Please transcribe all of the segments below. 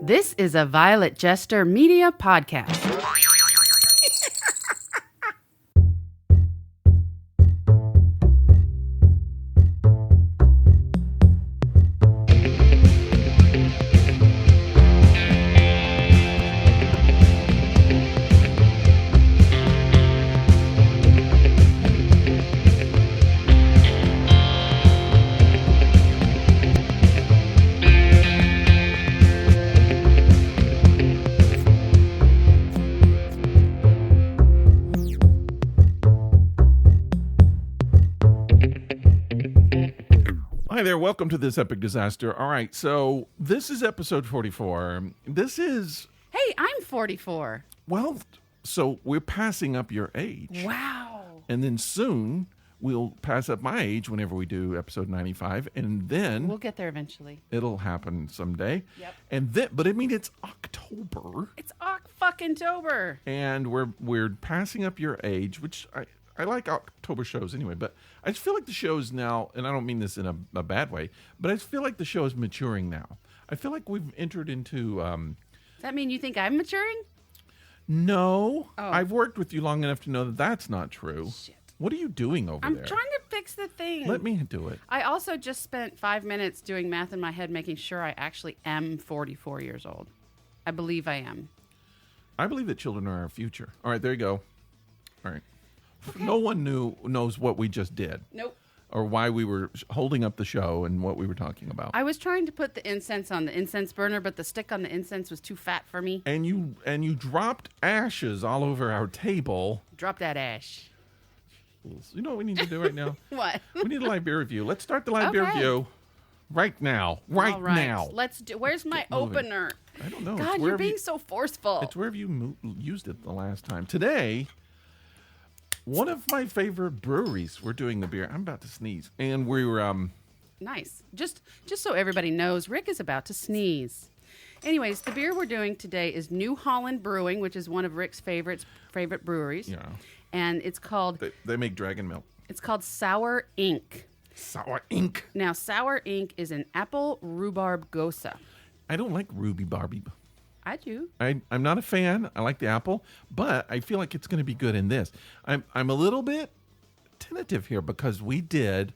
This is a Violet Jester Media podcast. Hi there, welcome to this epic disaster. All right, so this is episode 44. This is, Hey, I'm 44. well, so we're passing up your age. Wow. And then soon we'll pass up my age whenever we do episode 95. And then We'll get there eventually. it'll happen someday. Yep. And then, but I mean, it's October. It's fucking-tober. And we're passing up your age, which I like October shows anyway, but I just feel like the show's now, and I don't mean this in a bad way, but I just feel like the show is maturing now. I feel like we've entered into... Does that mean you think I'm maturing? No. Oh. I've worked with you long enough to know that that's not true. Shit. What are you doing over I'm there? trying to fix the thing. Let me do it. I also just spent 5 minutes doing math in my head, making sure I actually am 44 years old. I believe I am. I believe that children are our future. All right, there you go. All right. Okay. No one knows what we just did. Nope. Or why we were holding up the show and what we were talking about. I was trying to put the incense on the incense burner, but the stick on the incense was too fat for me. And you dropped ashes all over our table. Drop that ash. You know what we need to do right now? What? We need a live beer review. Let's start the live beer Okay. review right now. Right All right. now. Let's do. Where's my Get moving. opener? I don't know. God, It's you're wherever being you- so forceful. It's wherever you used it the last time. Today, one of my favorite breweries, we're doing the beer. I'm about to sneeze. And we're, Nice. Just so everybody knows, Rick is about to sneeze. Anyways, the beer we're doing today is New Holland Brewing, which is one of Rick's favorite breweries. Yeah. And it's called they make dragon milk. Sour Ink. Sour ink. Now, Sour Ink is an apple rhubarb gosa. I don't like Ruby Barbie. I do. I'm not a fan. I like the apple, but I feel like it's going to be good in this. I'm a little bit tentative here because we did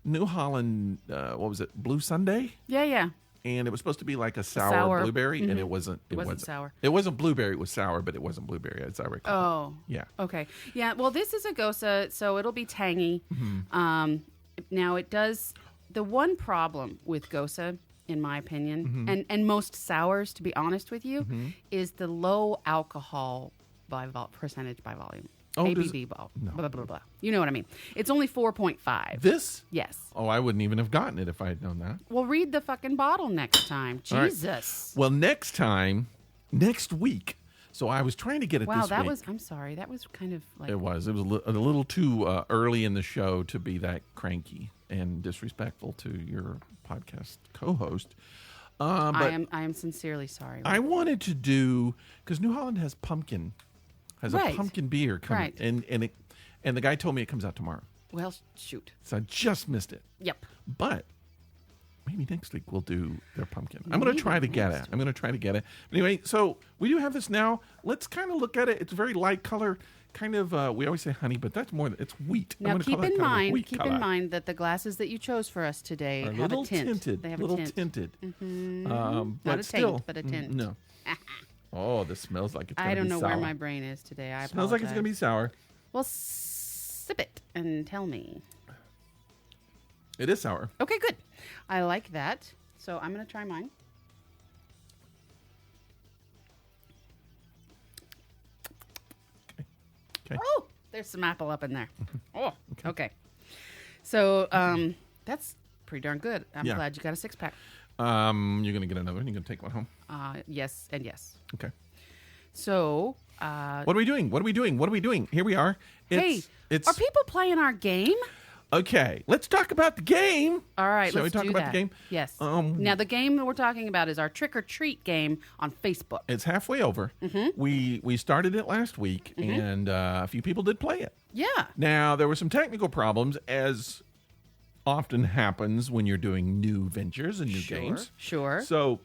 New Holland, what was it, Blue Sunday? Yeah. And it was supposed to be like a sour blueberry, and it wasn't. It wasn't sour. It wasn't blueberry. It was sour, but it wasn't blueberry, as I recall. Oh. Yeah. Okay. Yeah. Well, this is a gosa, so it'll be tangy. Now it does. The one problem with gosa, in my opinion, and most sours, to be honest with you, is the low alcohol percentage by volume. Oh, ABV ball. no. Blah, blah, blah. You know what I mean. It's only 4.5. This? Yes. Oh, I wouldn't even have gotten it if I had known that. Well, read the fucking bottle next time. All right. Jesus. Well, next week. So I was trying to get it Wow, this that week. was. I'm sorry. That was kind of like. It was a little too early in the show to be that cranky and disrespectful to your podcast co-host. But I am sincerely sorry. I wanted to do, because New Holland has a pumpkin beer coming, Right. and the guy told me it comes out tomorrow, Well, shoot. so I just missed it. Yep. But maybe next week we'll do their pumpkin. I'm going to try to get it. But anyway, so we do have this now. Let's kind of look at it. It's a very light color, kind of. We always say honey, but that's more. It's wheat. I'm Now gonna keep call that in kind of a mind, wheat color. that the glasses that you chose for us today Are have little a tint. tinted, They have little a tint. tinted. Not But a still, taint, but a tint. No. Oh, this smells like it's going I to be don't sour. know where my brain is today. I Smells like it's going to be sour. Well, sip it and tell me. It is sour. Okay, good. I like that. So I'm going to try mine. Okay. Oh, there's some apple up in there. Oh, okay. So that's pretty darn good. I'm Yeah. glad you got a 6-pack. You're going to get another one. You're going to take one home. Yes and yes. Okay. So, What are we doing? Here we are. are people playing our game? Okay, let's talk about the game. All right, Shall let's we talk do about that. the game? Yes. Now, the game that we're talking about is our trick or treat game on Facebook. It's halfway over. We started it last week, and a few people did play it. Yeah. Now, there were some technical problems, as often happens when you're doing new ventures and new games. Sure. So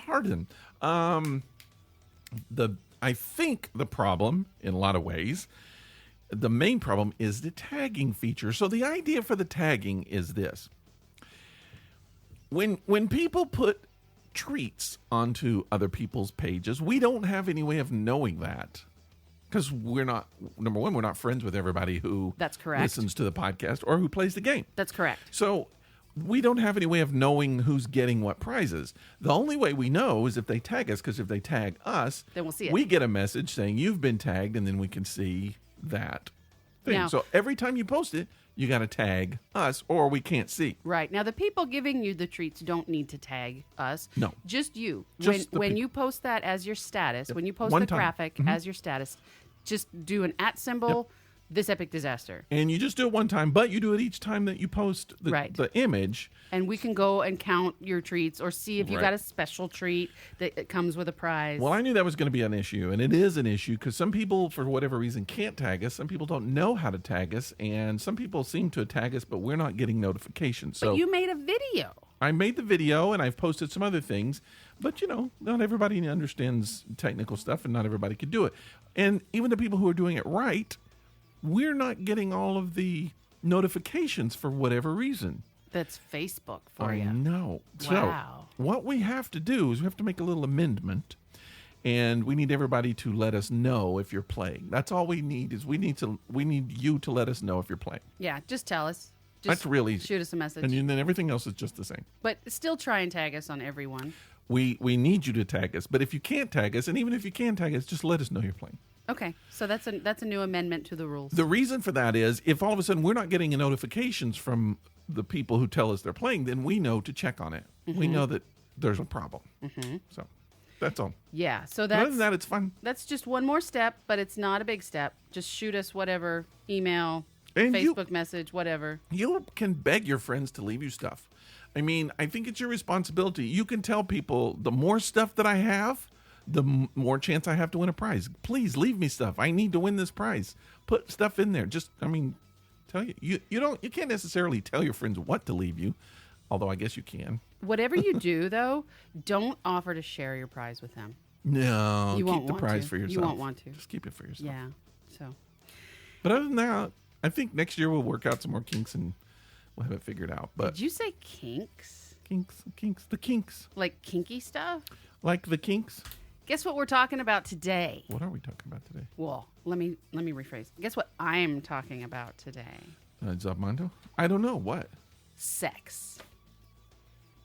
pardon. I think the problem, in a lot of ways, the main problem is the tagging feature. So the idea for the tagging is this. When people put treats onto other people's pages, we don't have any way of knowing that. Because we're not, number one, we're not friends with everybody who That's correct. listens to the podcast or who plays the game. That's correct. So we don't have any way of knowing who's getting what prizes. The only way we know is if they tag us, because if they tag us, then we'll see it. We get a message saying you've been tagged, and then we can see that thing. Now, so every time you post it, you got to tag us, or we can't see. Right. Now, the people giving you the treats don't need to tag us. No. Just you. Just when you post that as your status, when you post One the time. graphic as your status, just do an @ symbol, this epic disaster. And you just do it one time, but you do it each time that you post the image. And we can go and count your treats or see if you Right. got a special treat that comes with a prize. Well, I knew that was going to be an issue, and it is an issue because some people, for whatever reason, can't tag us. Some people don't know how to tag us, and some people seem to tag us, but we're not getting notifications. But So you made a video. I made the video, and I've posted some other things, but, not everybody understands technical stuff, and not everybody could do it. And even the people who are doing it right, we're not getting all of the notifications for whatever reason. That's Facebook for I you. know. Wow. So what we have to do is we have to make a little amendment, and we need everybody to let us know if you're playing. That's all we need is we need you to let us know if you're playing. Yeah, just tell us. Just That's really easy. shoot us a message. And then everything else is just the same. But still try and tag us on every one. We need you to tag us, but if you can't tag us, and even if you can tag us, just let us know you're playing. Okay, so that's a new amendment to the rules. The reason for that is if all of a sudden we're not getting notifications from the people who tell us they're playing, then we know to check on it. We know that there's a problem. So that's all. Yeah, so Other than that's that, it's fun. that's just one more step, but it's not a big step. Just shoot us whatever, email, And Facebook message, whatever. You can beg your friends to leave you stuff. I mean, I think it's your responsibility. You can tell people the more stuff that I have, the more chance I have to win a prize. Please leave me stuff. I need to win this prize. Put stuff in there. Tell you can't necessarily tell your friends what to leave you, although I guess you can. Whatever you do, though, don't offer to share your prize with them. No, You keep won't the want prize to. for yourself. You won't want to. Just keep it for yourself. Yeah. So But other than that, I think next year we'll work out some more kinks and we'll have it figured out. But did you say kinks? the kinks. Like kinky stuff? Like the kinks? Guess what we're talking about today? What are we talking about today? Well, let me rephrase. Guess what I'm talking about today? Zabmondo? I don't know. What? Sex.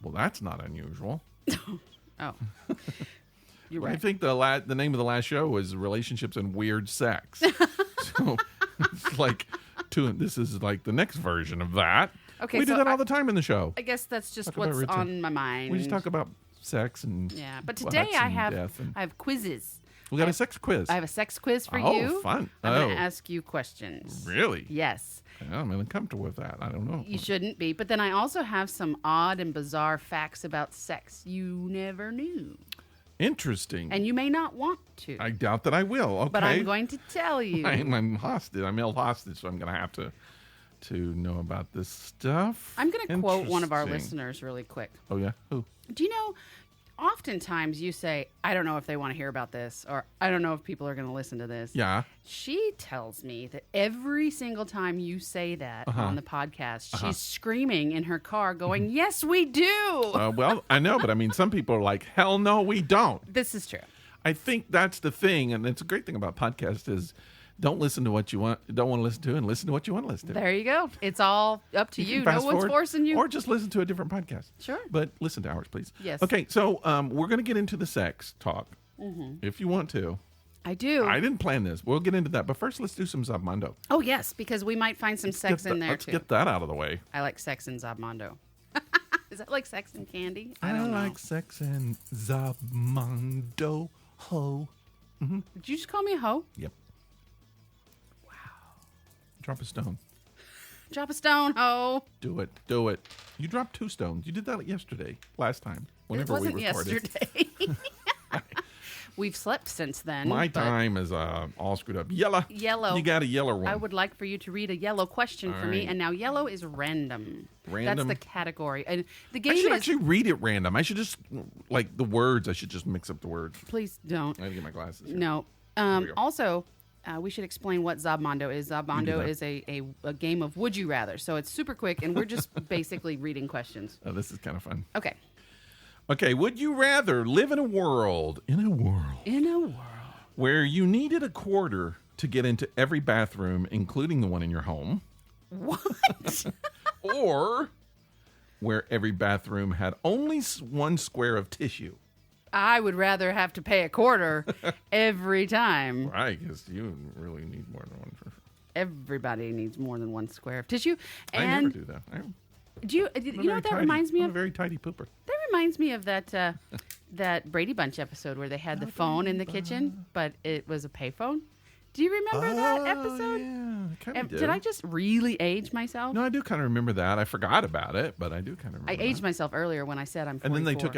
Well, that's not unusual. Oh. You're Well, I right. think the name of the last show was Relationships and Weird Sex. So it's like this is like the next version of that. Okay, we do so that all the time in the show. I guess that's just Talk about what's routine. on my mind. We just talk about sex and Yeah, but butts today I and have death and- I have quizzes. we got a sex quiz. I have a sex quiz for Oh, you. fun. I'm going Oh. to ask you questions. Really? Yes. I'm uncomfortable with that. I don't know. You shouldn't be. But then I also have some odd and bizarre facts about sex you never knew. Interesting. And you may not want to. I doubt that I will. Okay. But I'm going to tell you. I'm hostage. I'm held hostage, so I'm going to have to know about this stuff. I'm going to quote one of our Interesting. listeners really quick. Oh, yeah? Who? Do you know, oftentimes you say, I don't know if they want to hear about this, or I don't know if people are going to listen to this. Yeah. She tells me that every single time you say that on the podcast, she's screaming in her car going, yes, we do. Well, I know, but I mean, some people are like, hell no, we don't. This is true. I think that's the thing, and it's a great thing about podcasts is don't listen to what you don't want to listen to, and listen to what you want to listen to. There you go. It's all up to you. can No fast one's forward, forcing you. or just listen to a different podcast. Sure. But listen to ours, please. Yes. Okay, so we're going to get into the sex talk, if you want to. I do. I didn't plan this. We'll get into that, but first, let's do some Zabmondo. Oh, yes, because we might find some sex in there, Let's too. get that out of the way. I like sex in Zabmondo. Is that like sex and candy? I don't know. like sex and Zabmondo. Ho. Did you just call me a hoe? Yep. Wow. Drop a stone. Drop a stone, hoe. Do it. Do it. You dropped 2 stones. You did that last time. It Whenever wasn't we recorded. yesterday. We've slept since then. My time is all screwed up. Yellow. Yellow. You got a yellow one. I would like for you to read a yellow question for me, right. and now yellow is random. Random? That's the category. And the game I should is... actually read it random. I should just, like the words, I should just mix up the words. Please don't. I have to get my glasses. Here. No. we go. Also, we should explain what Zabmondo is. Zabmondo that. is a game of Would You Rather. So it's super quick, and we're just basically reading questions. Oh, this is kind of fun. Okay. Okay, would you rather live in a world where you needed a quarter to get into every bathroom, including the one in your home? What? Or where every bathroom had only one square of tissue? I would rather have to pay a quarter every time. Right, because you really need more than one. Everybody needs more than one square of tissue. I And never do that. you know what that reminds me I'm of? a very tidy pooper. That reminds me of that Brady Bunch episode where they had the phone in the kitchen, but it was a payphone. Do you remember that episode? Yeah, I kind of do. Did I just really age myself? No, I do kind of remember that. I forgot about it, but I do kind of remember I aged myself earlier when I said I'm 44. And then they took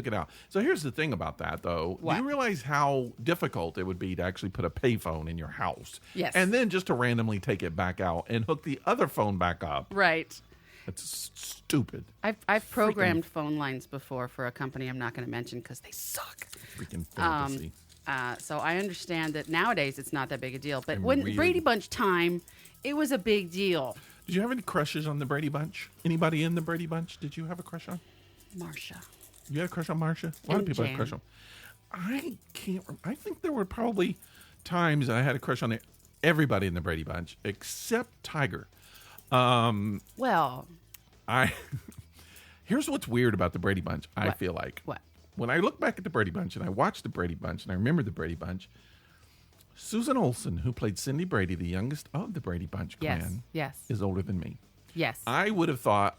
it out. So here's the thing about that, though. What? Do you realize how difficult it would be to actually put a payphone in your house? Yes. And then just to randomly take it back out and hook the other phone back up. Right. That's stupid. I've programmed phone lines before for a company I'm not going to mention because they suck. Freaking fantasy. So I understand that nowadays it's not that big a deal. But And when really- Brady Bunch time, it was a big deal. Did you have any crushes on the Brady Bunch? Anybody in the Brady Bunch did you have a crush on? Marsha. You had a crush on Marcia? A lot of And people had a Jan. crush on. I can't. I think there were probably times I had a crush on everybody in the Brady Bunch except Tiger. Well, Here's what's weird about the Brady Bunch. I What? feel like what? when I look back at the Brady Bunch and I watch the Brady Bunch and I remember the Brady Bunch, Susan Olsen, who played Cindy Brady, the youngest of the Brady Bunch clan, Yes. is older than me. Yes. I would have thought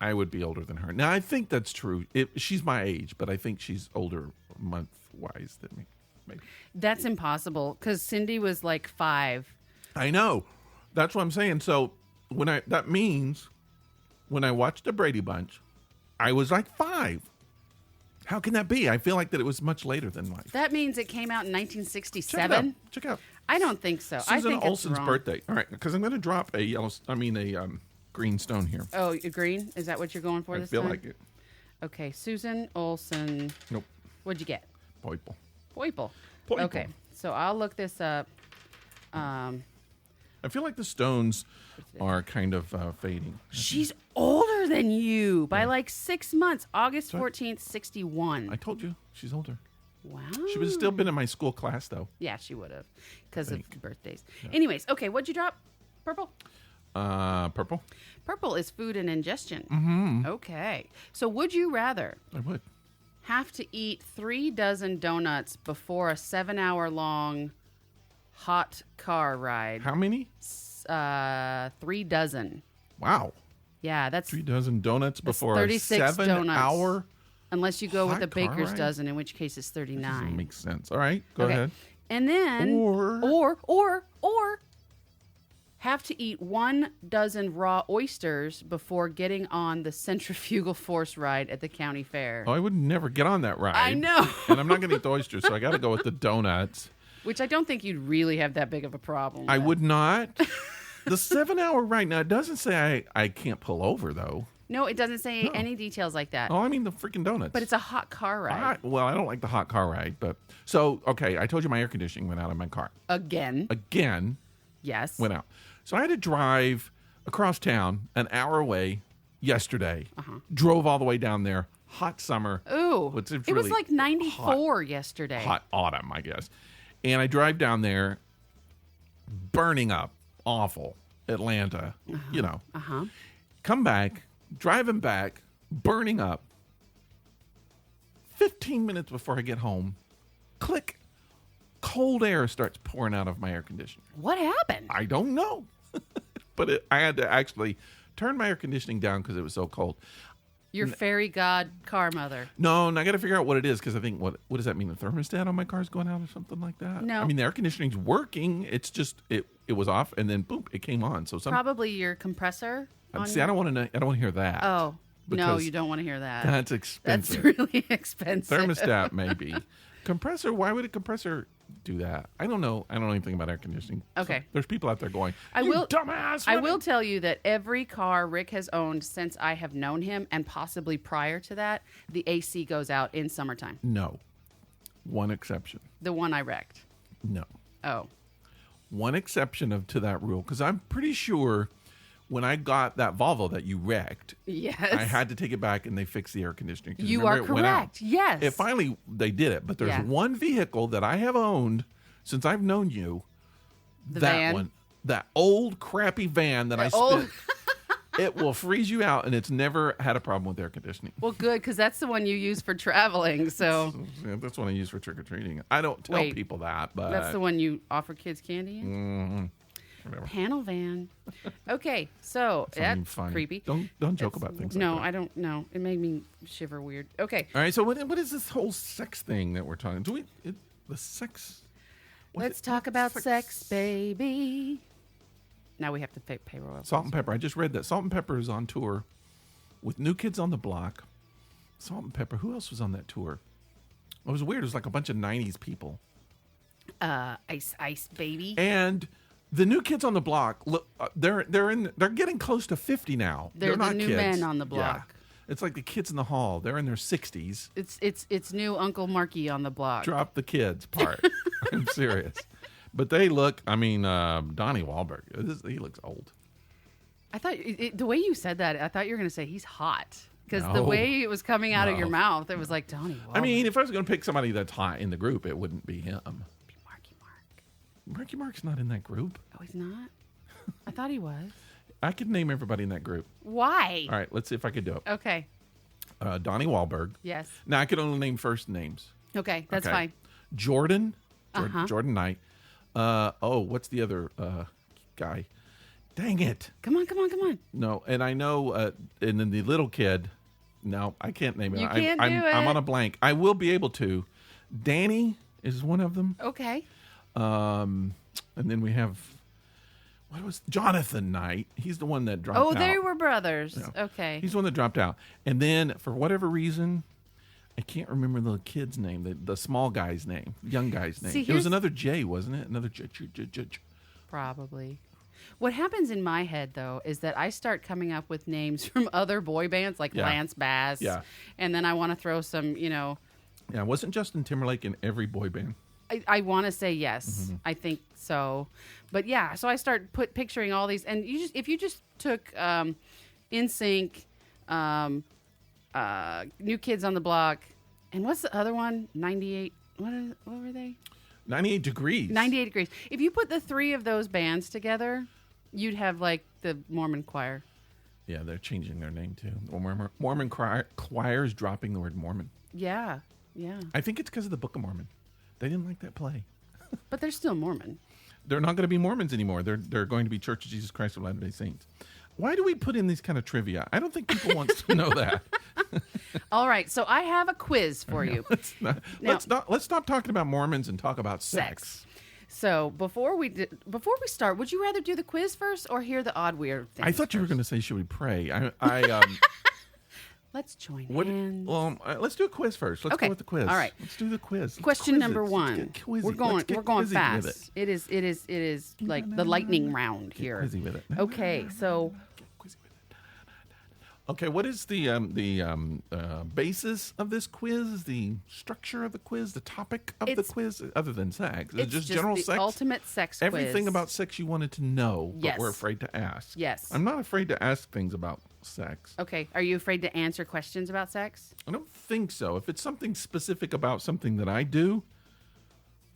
I would be older than her. Now, I think that's true. She's my age, but I think she's older month-wise than me. Maybe. That's impossible because Cindy was like 5. I know. That's what I'm saying. So that means when I watched the Brady Bunch, I was like 5. How can that be? I feel like that it was much later than life. That means it came out in Check it 1967. out. Check it out. I don't think so. I Susan think Olsen's it's wrong. birthday. All right, because I'm going to drop a green stone here. Oh, green? Is that what you're going for I this feel time? like it. Okay, Susan Olsen. Nope. What'd you get? Poiple. Poiple. Poiple. Okay, so I'll look this up. I feel like the stones are kind of fading. She's older than you by like 6 months. August 14th, 61. I told you she's older. Wow. She would have still been in my school class, though. Yeah, she would have because of Think. birthdays. Anyways, okay, what'd you drop? Purple? Purple. Purple is food and ingestion. Mm-hmm. Okay. So would you rather I would. have to eat 3 dozen donuts before a 7-hour-long hot car ride? How many? 3 dozen. Wow. Yeah, that's 3 dozen donuts before a 36 7-hour. unless you go with hot the car baker's ride? dozen, in which case it's 39. Doesn't make sense. All right, go Okay. ahead. And then or have to eat 1 dozen raw oysters before getting on the centrifugal force ride at the county fair. Oh, I would never get on that ride. I know. And I'm not going to eat the oysters, so I got to go with the donuts. Which I don't think you'd really have that big of a problem I with. would not. The 7-hour ride. Now, it doesn't say I can't pull over, though. No, it doesn't say any details like that. Oh, I mean the freaking donuts. But it's a hot car ride. Well, I don't like the hot car ride, but so okay. I told you my air conditioning went out in my car Again. again. Yes. Went out, so I had to drive across town an hour away yesterday. Drove all the way down there. Hot summer. Ooh. It's it really was like 94 yesterday. Hot autumn, I guess. And I drive down there, burning up, awful. Atlanta, you know. Come back, driving back, burning up. 15 minutes before I get home, click, cold air starts pouring out of my air conditioner. What happened? I don't know. But I had to actually turn my air conditioning down because it was so cold. Your fairy god car mother. No, and I got to figure out what it is because I think, what does that mean? The thermostat on my car is going out or something like that? No. I mean, the air conditioning's working. It's just, it was off and then boom, it came on. So Probably your compressor. see, I don't want to know. I don't want to hear that. Oh, no, because you don't want to hear that. That's That's expensive. really expensive. Thermostat, maybe. Compressor? Why would a compressor do that? I don't know. I don't know anything about air conditioning. Okay. So there's people out there going, dumbass. I will tell you that every car Rick has owned since I have known him, and possibly prior to that, the AC goes out in summertime. No. One exception. The one I wrecked. No. Oh. One exception to that rule, because I'm pretty sure when I got that Volvo that you wrecked, yes, I had to take it back and they fixed the air conditioning. You are correct. Yes. They did it. But there's one vehicle that I have owned since I've known you. The van? One. That old crappy van that I spent. It will freeze you out, and it's never had a problem with air conditioning. Well, good, because that's the one you use for traveling. So that's what I use for trick-or-treating. I don't tell people that, but... That's the one you offer kids candy in? Mm-hmm. Panel van. Okay, so that's creepy. Don't joke about things like that. No, I don't know. It made me shiver weird. Okay. All right, so what is this whole sex thing that we're talking? The sex... Let's talk about sex, baby. Now we have to pay royalties. Salt and Pepper. I just read that Salt and Pepper is on tour with New Kids on the Block. Salt and Pepper. Who else was on that tour? It was weird. It was like a bunch of 90s people. Ice Baby. And the New Kids on the Block, look, they're getting close to 50 now. They're not the new kids. men on the block. Yeah. It's like the kids in the hall. They're in their 60s. It's new Uncle Marky on the block. Drop the kids part. I'm serious. But they look, Donnie Wahlberg, he looks old. I thought, the way you said that, I thought you were going to say he's hot. Because the way it was coming out of your mouth, it was like Donnie Wahlberg. If I was going to pick somebody that's hot in the group, it wouldn't be him. It'd be Marky Mark. Marky Mark's not in that group. Oh, he's not? I thought he was. I could name everybody in that group. Why? All right, let's see if I could do it. Okay. Donnie Wahlberg. Yes. Now, I could only name first names. Okay, that's fine. Jordan Jordan Knight. What's the other guy? Dang it. Come on. No, and I know, and then the little kid, no, I can't name it. You can't do it. I'm on a blank. I will be able to. Danny is one of them. Okay. And then we have, what was Jonathan Knight? He's the one that dropped out. Oh, they were brothers. Yeah. Okay. He's the one that dropped out. And then, for whatever reason, I can't remember the kid's name, the small guy's name, young guy's name. It was another J, wasn't it? Another J. Probably. What happens in my head, though, is that I start coming up with names from other boy bands, like Lance Bass. Yeah. And then I want to throw some, Yeah, wasn't Justin Timberlake in every boy band? I want to say yes. Mm-hmm. I think so. But yeah, so I start picturing all these. And if you just took NSYNC, New Kids on the Block, and what's the other one? 98. What were they? 98 Degrees. 98 Degrees. If you put the three of those bands together, you'd have like the Mormon choir. Yeah, they're changing their name too. Mormon choir's dropping the word Mormon. Yeah. I think it's because of the Book of Mormon. They didn't like that play. But they're still Mormon. They're not going to be Mormons anymore. They're going to be Church of Jesus Christ of Latter-day Saints. Why do we put in these kind of trivia? I don't think people want to know that. All right, so I have a quiz for you. Let's stop talking about Mormons and talk about sex. So before we start, would you rather do the quiz first or hear the odd weird things? I thought you were going to say, should we pray? Let's join hands. Well, let's do a quiz first. Let's go with the quiz. All right. Let's do the quiz. Question number one. We're going fast. It is like the lightning round here. Get quizzy with it. Okay, so. Okay, what is the basis of this quiz? The structure of the quiz? The topic of the quiz? Other than sex, it's just general the sex. Ultimate sex quiz. Everything about sex you wanted to know, yes, but we're afraid to ask. Yes, I'm not afraid to ask things about sex. Okay, are you afraid to answer questions about sex? I don't think so. If it's something specific about something that I do,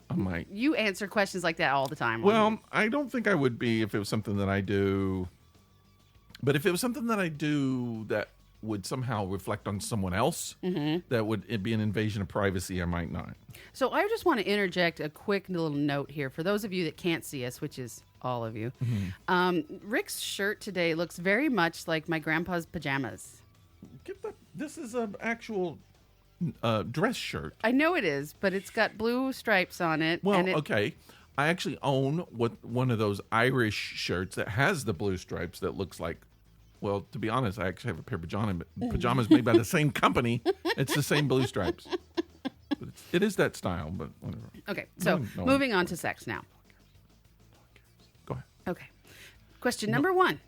I might. You answer questions like that all the time. Well, I don't think I would be if it was something that I do. But if it was something that I do that would somehow reflect on someone else, that would it be an invasion of privacy, I might not. So I just want to interject a quick little note here for those of you that can't see us, which is all of you. Rick's shirt today looks very much like my grandpa's pajamas. This is an actual dress shirt. I know it is, but it's got blue stripes on it. Well, okay. I actually own one of those Irish shirts that has the blue stripes that looks like, well, to be honest, I actually have a pair of pajamas made by the same company. It's the same blue stripes. But It is that style, but whatever. Okay, so moving on to sex now. Go ahead. Okay. Question number 1.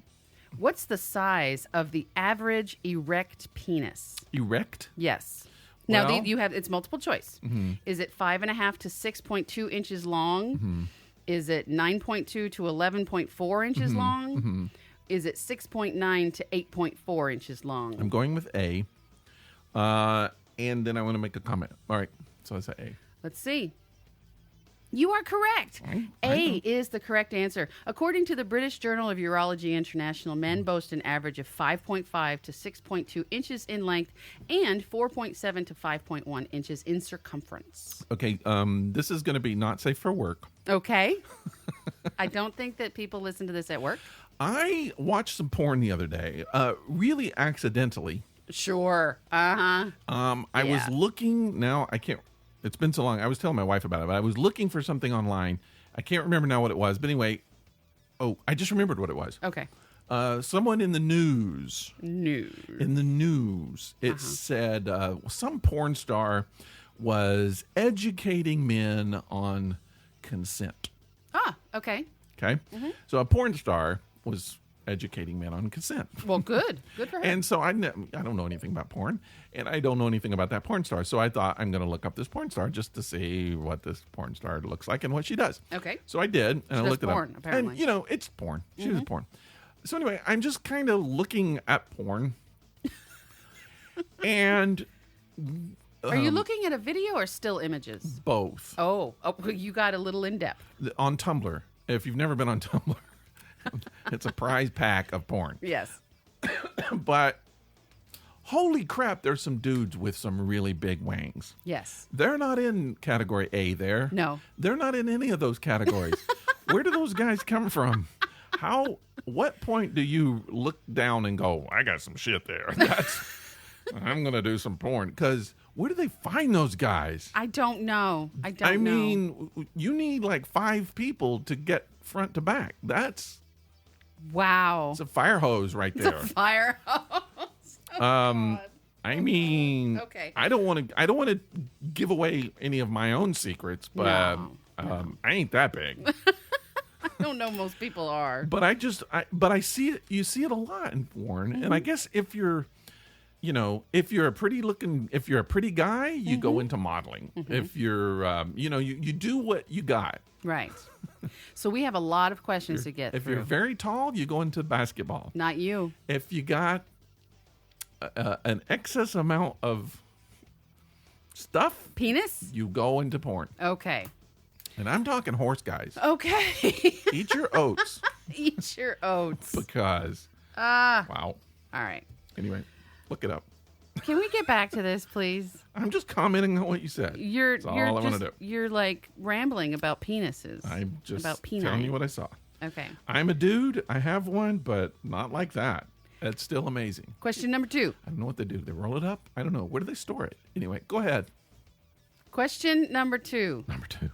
What's the size of the average erect penis? Erect? Yes. Now, Well- you have it's multiple choice. Is it 5.5 to 6.2 inches long? Is it 9.2 to 11.4 inches long? Is it 6.9 to 8.4 inches long? I'm going with A. And then I want to make a comment. All right. So I say A. Let's see. You are correct. A is the correct answer. According to the British Journal of Urology International, men boast an average of 5.5 to 6.2 inches in length and 4.7 to 5.1 inches in circumference. Okay. This is going to be not safe for work. Okay. I don't think that people listen to this at work. I watched some porn the other day, really accidentally. Sure. Uh-huh. I was looking, now I can't, it's been so long. I was telling my wife about it, but I was looking for something online. I can't remember now what it was, but anyway, I just remembered what it was. Okay. Someone in the news. In the news, it said some porn star was educating men on consent. Ah, okay. Okay? So a porn star was educating men on consent. Well, good. Good for her. And so I don't know anything about porn, and I don't know anything about that porn star. So I thought I'm going to look up this porn star just to see what this porn star looks like and what she does. Okay. So I did, and I looked it porn, up. apparently. And, you know, it's porn. She does porn. So anyway, I'm just kind of looking at porn. And... Are you looking at a video or still images? Both. Oh, you got a little in-depth. On Tumblr. If you've never been on Tumblr, it's a prize pack of porn. Yes. But holy crap, there's some dudes with some really big wangs. Yes. They're not in category A there. No. They're not in any of those categories. Where do those guys come from? What point do you look down and go, I got some shit there. I'm going to do some porn. Because where do they find those guys? I don't know. I mean, you need like 5 people to get front to back. That's... Wow. It's a fire hose right there. It's a fire hose. I mean, okay. I don't want to give away any of my own secrets, but No. I ain't that big. I don't know most people are. But I see it. You see it a lot in porn, and I guess if you're a pretty guy, you go into modeling. If you're, you do what you got. Right. So we have a lot of questions to get If through. you're very tall, you go into basketball. Not you. If you got an excess amount of stuff, Penis? you go into porn. Okay. And I'm talking horse guys. Okay. Eat your oats. Eat your oats. Because, All wow. right. Anyway, look it up. Can we get back to this, please? I'm just commenting on what you said. That's all I want to do. You're like rambling about penises. I'm just about telling you what I saw. Okay. I'm a dude. I have one, but not like that. That's still amazing. Question number 2. I don't know what they do. They roll it up? I don't know. Where do they store it? Anyway, go ahead. Question number 2. Number 2.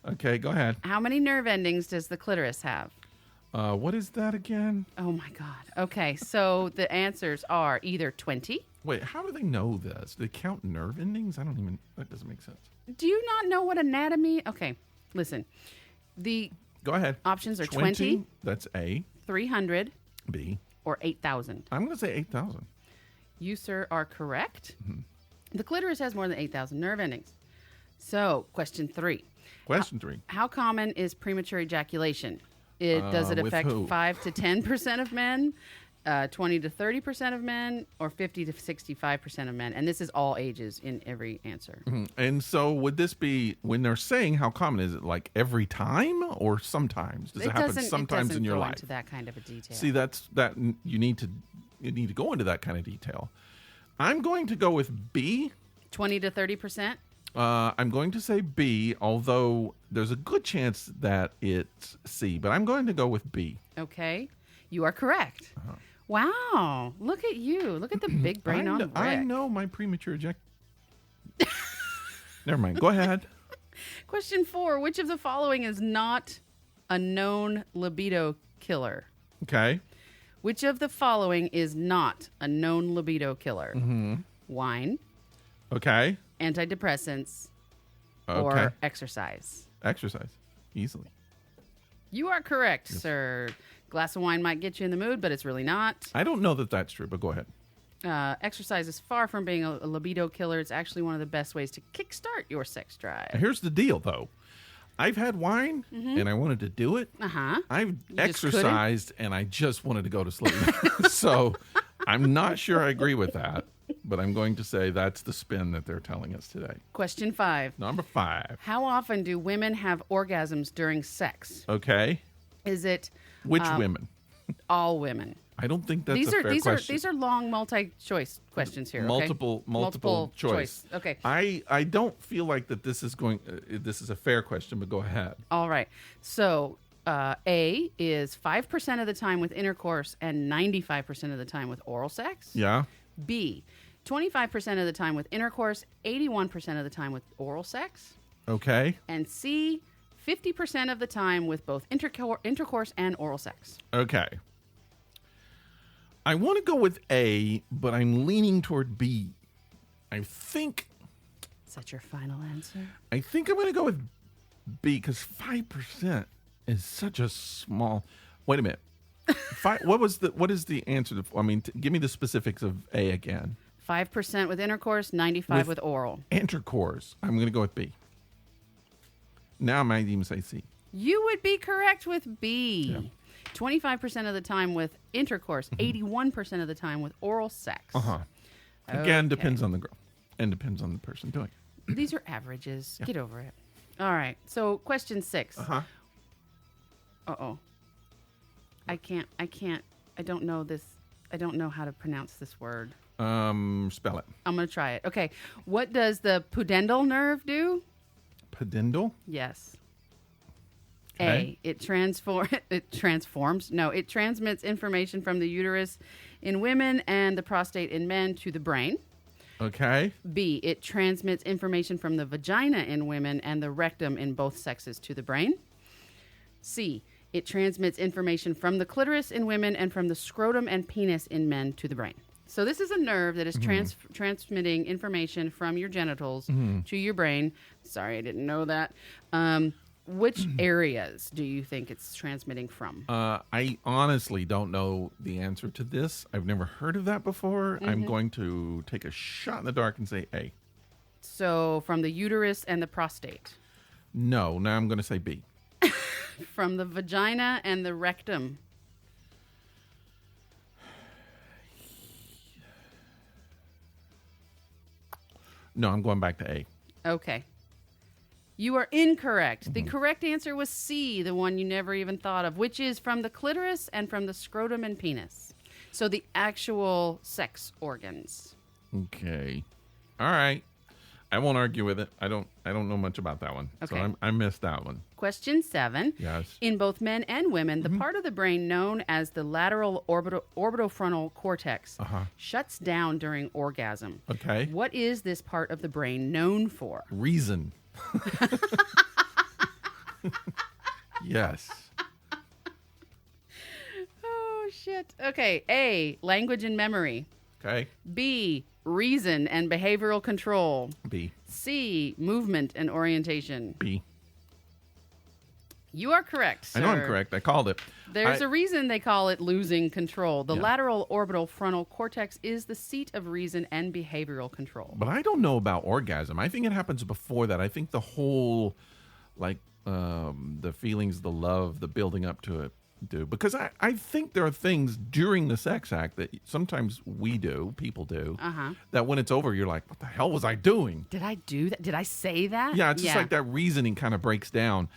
Okay, go ahead. How many nerve endings does the clitoris have? What is that again? Oh my God. Okay, so the answers are either 20. Wait, how do they know this? Do they count nerve endings? That doesn't make sense. Do you not know what anatomy? Okay, listen. The Go ahead. options are 20, That's A. 300, B. or 8,000. I'm going to say 8,000. You, sir, are correct. The clitoris has more than 8,000 nerve endings. So, question 3. Question 3. How common is premature ejaculation? Does it with affect who? 5 to 10% of men, 20 to 30% of men, or 50 to 65% of men? And this is all ages in every answer. And so would this be, when they're saying how common, is it like every time or sometimes? Does it happen sometimes in your life? Into that kind of a detail. See, that you need to go into that kind of detail. I'm going to go with B. 20 to 30%? I'm going to say B, although there's a good chance that it's C, but I'm going to go with B. Okay. You are correct. Wow. Look at you. Look at the big brain on Rick. I know my premature Never mind. Go ahead. Question 4. Which of the following is not a known libido killer? Okay. Which of the following is not a known libido killer? Wine, Okay. antidepressants, or exercise? Exercise. Easily. You are correct, sir. Glass of wine might get you in the mood, but it's really not. I don't know that that's true, but go ahead. Exercise is far from being a libido killer. It's actually one of the best ways to kickstart your sex drive. Here's the deal, though. I've had wine, and I wanted to do it. I've exercised, and I just wanted to go to sleep. So I'm not sure I agree with that, but I'm going to say that's the spin that they're telling us today. Question 5. Number 5. How often do women have orgasms during sex? Okay. Is it... Which women? All women. I don't think that's a fair question. These are long multi-choice questions here. Multiple choice. Okay. I don't feel like that this is going. This is a fair question, but go ahead. All right. So A is 5% of the time with intercourse and 95% of the time with oral sex. Yeah. B, 25% of the time with intercourse, 81% of the time with oral sex. Okay. And C, 50% of the time with both intercourse and oral sex. Okay. I want to go with A, but I'm leaning toward B. I think... Is that your final answer? I think I'm going to go with B because 5% is such a small... Wait a minute. What is the answer to... I mean, give me the specifics of A again. 5% with intercourse, 95% with oral. Intercourse. I'm going to go with B. Now I might even say C. You would be correct with B. Yeah. 25% of the time with intercourse, 81% of the time with oral sex. Again, depends on the girl and depends on the person doing it. These are averages. Yeah. Get over it. All right. So question 6. Uh-oh. I don't know this. I don't know how to pronounce this word. Spell it. I'm going to try it. Okay. What does the pudendal nerve do? Pudendal? Yes. Okay. A, it transforms. No, it transmits information from the uterus in women and the prostate in men to the brain. Okay. B, it transmits information from the vagina in women and the rectum in both sexes to the brain. C, it transmits information from the clitoris in women and from the scrotum and penis in men to the brain. So this is a nerve that is transmitting information from your genitals to your brain. Sorry, I didn't know that. Which areas do you think it's transmitting from? I honestly don't know the answer to this. I've never heard of that before. I'm going to take a shot in the dark and say A. So from the uterus and the prostate? No, now I'm going to say B. From the vagina and the rectum? No, I'm going back to A. Okay. You are incorrect. The correct answer was C, the one you never even thought of, which is from the clitoris and from the scrotum and penis. So the actual sex organs. Okay. All right. I won't argue with it. I don't know much about that one. Okay. So I missed that one. Question 7. Yes. In both men and women, the part of the brain known as the lateral orbitofrontal cortex shuts down during orgasm. Okay. What is this part of the brain known for? Reason. Yes. Oh, shit. Okay. A, language and memory. Okay. B, reason and behavioral control. B. C, movement and orientation. B. You are correct, sir. I know I'm correct. I called it. There's a reason they call it losing control. The lateral orbital frontal cortex is the seat of reason and behavioral control. But I don't know about orgasm. I think it happens before that. I think the whole, the feelings, the love, the building up to it do. Because I think there are things during the sex act that sometimes people do, that when it's over, you're like, what the hell was I doing? Did I do that? Did I say that? Yeah, it's just like that reasoning kind of breaks down.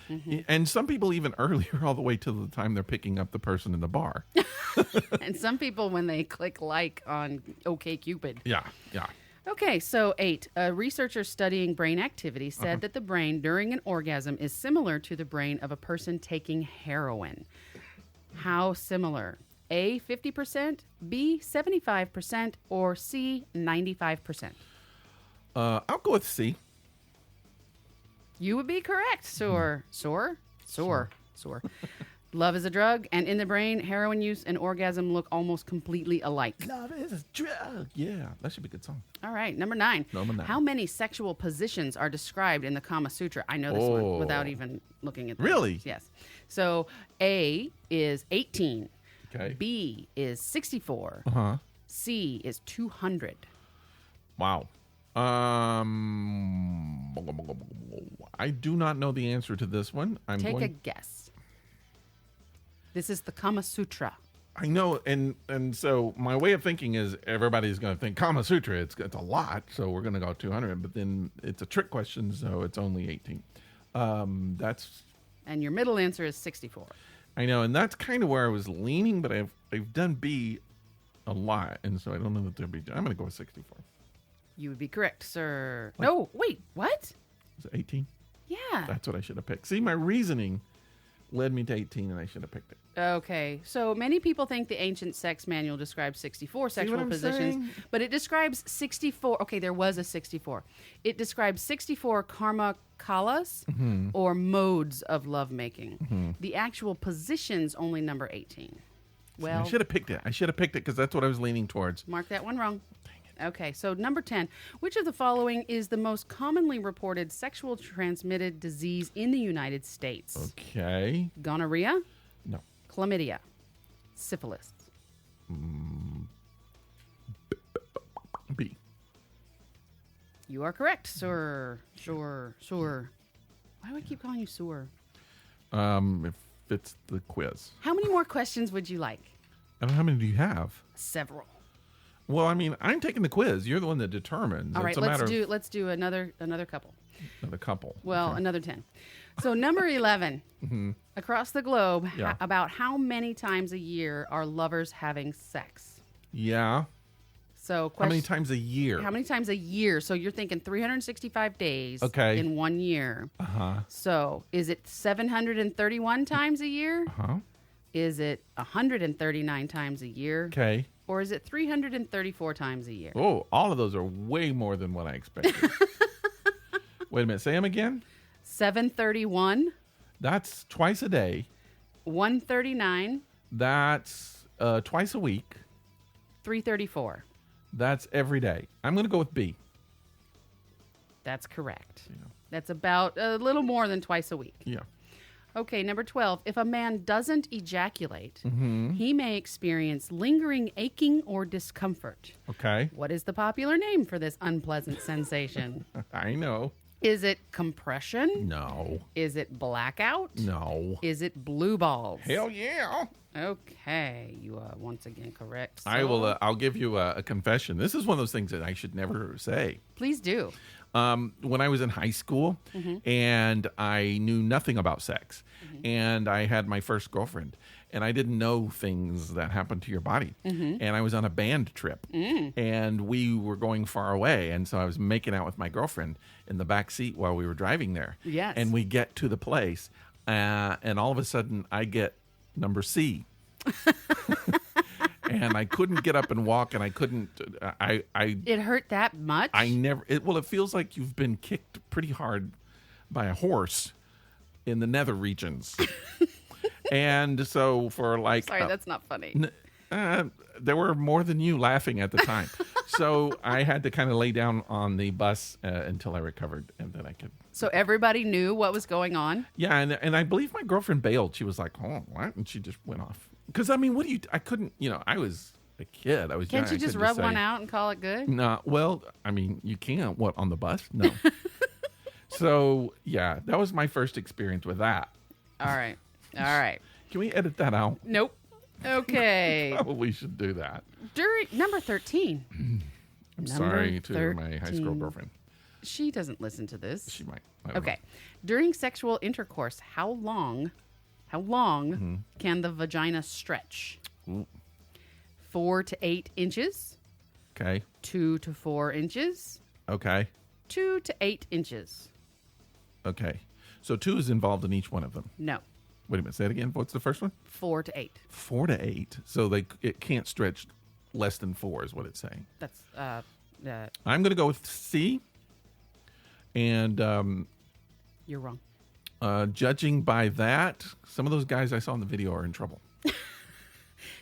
And some people even earlier, all the way to the time they're picking up the person in the bar. And some people when they click like on OkCupid. Yeah. Okay, so 8. A researcher studying brain activity said that the brain during an orgasm is similar to the brain of a person taking heroin. How similar? A, 50%, B, 75%, or C, 95%? I'll go with C. You would be correct, Soar. Love is a drug, and in the brain, heroin use and orgasm look almost completely alike. Love is a drug. Yeah, that should be a good song. All right, number 9. Number 9. How many sexual positions are described in the Kama Sutra? I know this one without even looking at this. Really? Yes. So A is 18. Okay. B is 64. Uh-huh. C is 200. Wow. I do not know the answer to this one. Take a guess. This is the Kama Sutra. I know, and so my way of thinking is everybody's going to think Kama Sutra. It's a lot, so we're going to go 200. But then it's a trick question, so it's only 18. And your middle answer is 64. I know, and that's kind of where I was leaning. But I've done B a lot, and so I don't know that there'll be. I'm going to go with 64. You would be correct, sir. No, wait, what? Is it 18? Yeah. That's what I should have picked. See, my reasoning led me to 18, and I should have picked it. Okay, so many people think the ancient sex manual describes 64 sexual positions, but it describes 64. Okay, there was a 64. It describes 64 karma kalas or modes of lovemaking. The actual positions only number 18. Well, I should have picked it. I should have picked it because that's what I was leaning towards. Mark that one wrong. Okay, so number 10. Which of the following is the most commonly reported sexual transmitted disease in the United States? Okay. Gonorrhea? No. Chlamydia? Syphilis? B. You are correct, sir. Sure. Why do I keep calling you sir? If it's the quiz. How many more questions would you like? I don't know how many do you have? Several. Well, I mean, I'm taking the quiz. You're the one that determines. All right, let's do another couple. Another couple. Well, okay. Another 10. So number 11. Across the globe, about how many times a year are lovers having sex? Yeah. So how many times a year? How many times a year? So you're thinking 365 days in 1 year. Uh-huh. So is it 731 times a year? Uh-huh. Is it 139 times a year? Okay. Or is it 334 times a year? Oh, all of those are way more than what I expected. Wait a minute. Say them again. 731. That's twice a day. 139. That's twice a week. 334. That's every day. I'm going to go with B. That's correct. Yeah. That's about a little more than twice a week. Yeah. Okay, number 12. If a man doesn't ejaculate, he may experience lingering aching or discomfort. Okay. What is the popular name for this unpleasant sensation? I know. Is it compression? No. Is it blackout? No. Is it blue balls? Hell yeah. Okay, you are once again correct. So I will. I'll give you a confession. This is one of those things that I should never say. Please do. When I was in high school and I knew nothing about sex and I had my first girlfriend and I didn't know things that happen to your body. And I was on a band trip and we were going far away. And so I was making out with my girlfriend in the back seat while we were driving there. Yes. And we get to the place and all of a sudden I get number C. And I couldn't get up and walk, and I couldn't. It hurt that much? It feels like you've been kicked pretty hard by a horse in the nether regions. And so for like, sorry, that's not funny. There were more than you laughing at the time, so I had to kind of lay down on the bus until I recovered, and then I could. So everybody knew what was going on? Yeah, and I believe my girlfriend bailed. She was like, "Oh, what?" And she just went off. Because, I mean, I couldn't, I was a kid. I was Can't young. you just rub one out and call it good? No. Well, I mean, you can't. What, on the bus? No. So, yeah, that was my first experience with that. All right. Can we edit that out? Nope. Okay. Probably should do that. Number 13. I'm sorry to my high school girlfriend. She doesn't listen to this. She might. I don't Okay. During sexual intercourse, how long can the vagina stretch? Ooh. 4 to 8 inches. Okay. 2 to 4 inches. Okay. 2 to 8 inches. Okay. So 2 is involved in each one of them. No. Wait a minute. Say it again. What's the first one? 4 to 8. 4 to 8. So it can't stretch less than 4 is what it's saying. That's I'm going to go with C. And you're wrong. Judging by that, some of those guys I saw in the video are in trouble.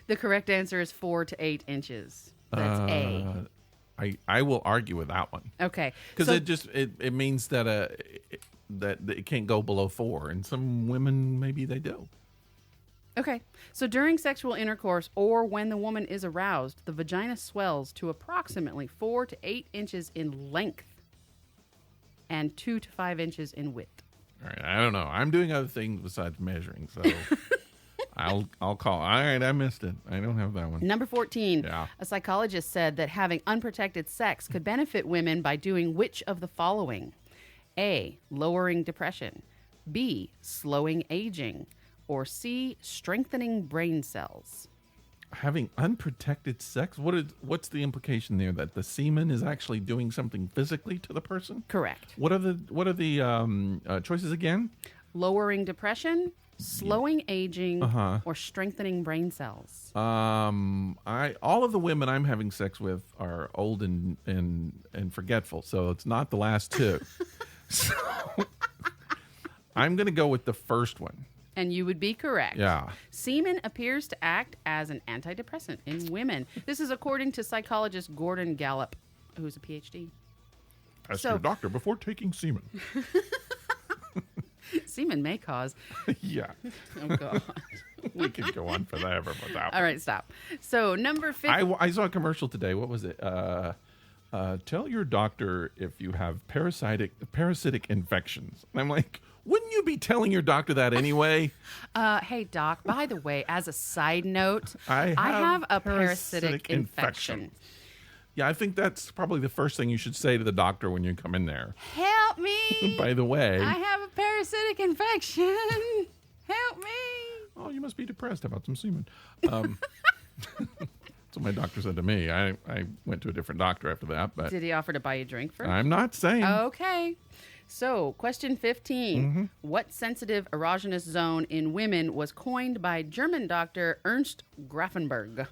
The correct answer is 4 to 8 inches. That's A. I will argue with that one. Okay. Because So- it means that that it can't go below 4, and some women maybe they do. Okay. So during sexual intercourse or when the woman is aroused, the vagina swells to approximately 4 to 8 inches in length and 2 to 5 inches in width. All right, I don't know. I'm doing other things besides measuring, so I'll call. All right, I missed it. I don't have that one. Number 14. Yeah. A psychologist said that having unprotected sex could benefit women by doing which of the following? A. Lowering depression. B. Slowing aging. Or C. Strengthening brain cells. Having unprotected sex? What's the implication there? That the semen is actually doing something physically to the person? Correct. What are the choices again? Lowering depression, slowing aging, or strengthening brain cells. All of the women I'm having sex with are old and forgetful, so it's not the last two. So I'm going to go with the first one. And you would be correct. Yeah. Semen appears to act as an antidepressant in women. This is according to psychologist Gordon Gallup, who's a PhD. Ask your doctor before taking semen. Semen may cause. Yeah. Oh, God. We could go on forever with that. All right, stop. So, number 15. I saw a commercial today. What was it? Tell your doctor if you have parasitic infections. And I'm like, wouldn't you be telling your doctor that anyway? Hey, Doc, by the way, as a side note, I have a parasitic infection. Yeah, I think that's probably the first thing you should say to the doctor when you come in there. Help me. By the way. I have a parasitic infection. Help me. Oh, you must be depressed. How about some semen? That's what my doctor said to me. I went to a different doctor after that. But did he offer to buy you a drink first? I'm not saying. Okay. So, question 15. What sensitive erogenous zone in women was coined by German doctor Ernst Grafenberg?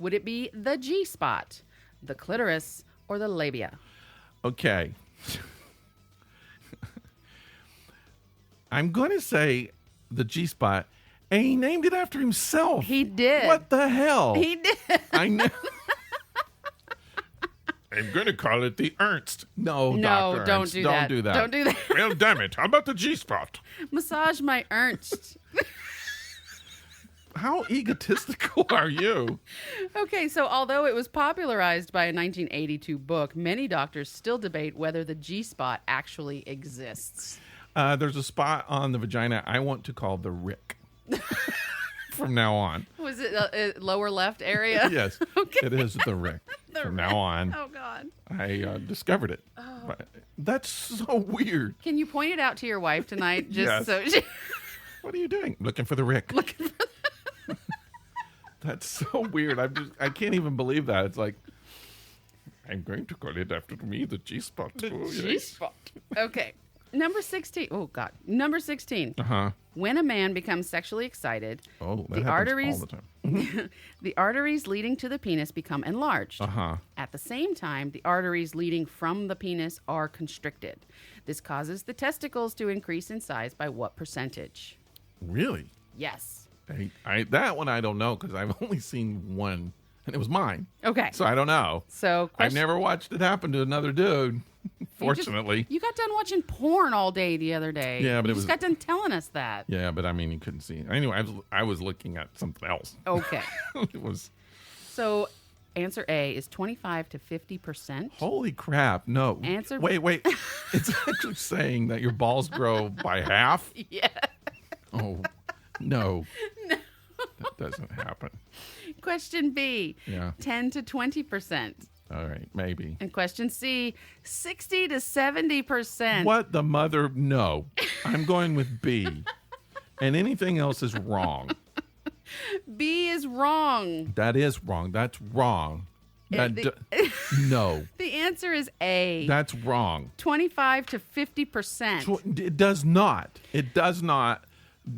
Would it be the G-spot, the clitoris, or the labia? Okay. I'm going to say the G-spot, and he named it after himself. He did. What the hell? He did. I know. I'm going to call it the Ernst. No, Dr. don't Ernst, do don't that. do that. Don't do that. Well, damn it. How about the G-spot? Massage my Ernst. How egotistical are you? Okay, so although it was popularized by a 1982 book, many doctors still debate whether the G-spot actually exists. There's a spot on the vagina I want to call the Rick. From now on. Was it a lower left area? Yes. Okay. It is the Rick. From now on. Oh, God. I discovered it. Oh. But that's so weird. Can you point it out to your wife tonight? Just Yes. so she... What are you doing? Looking for the Rick. Looking for That's so weird. I can't even believe that. It's like, I'm going to call it after me, the G-spot. the Oh, yes. G-spot. Okay. Number 16. Oh, God. Number 16. Uh-huh. When a man becomes sexually excited, Oh, that the happens arteries, all the time. the arteries leading to the penis become enlarged. Uh-huh. At the same time, the arteries leading from the penis are constricted. This causes the testicles to increase in size by what percentage? Really? Yes. That one I don't know because I've only seen one, and it was mine. Okay. So I don't know. So I've never watched it happen to another dude, fortunately. You got done watching porn all day the other day. Yeah, but you it was- just got done telling us that. Yeah, but I mean, you couldn't see it. Anyway, I was looking at something else. Okay. It was, So answer A is 25 to 50%. holy crap, no. Answer- Wait. It's actually saying that your balls grow by half? Yeah. Oh, no. No. That doesn't happen. Question B, Yeah. 10 to 20%. All right, maybe. And question C, 60 to 70%. What the mother? No. I'm going with B. And anything else is wrong. B is wrong. That is wrong. That's wrong. No. The answer is A. That's wrong. 25 to 50%. It does not. It does not.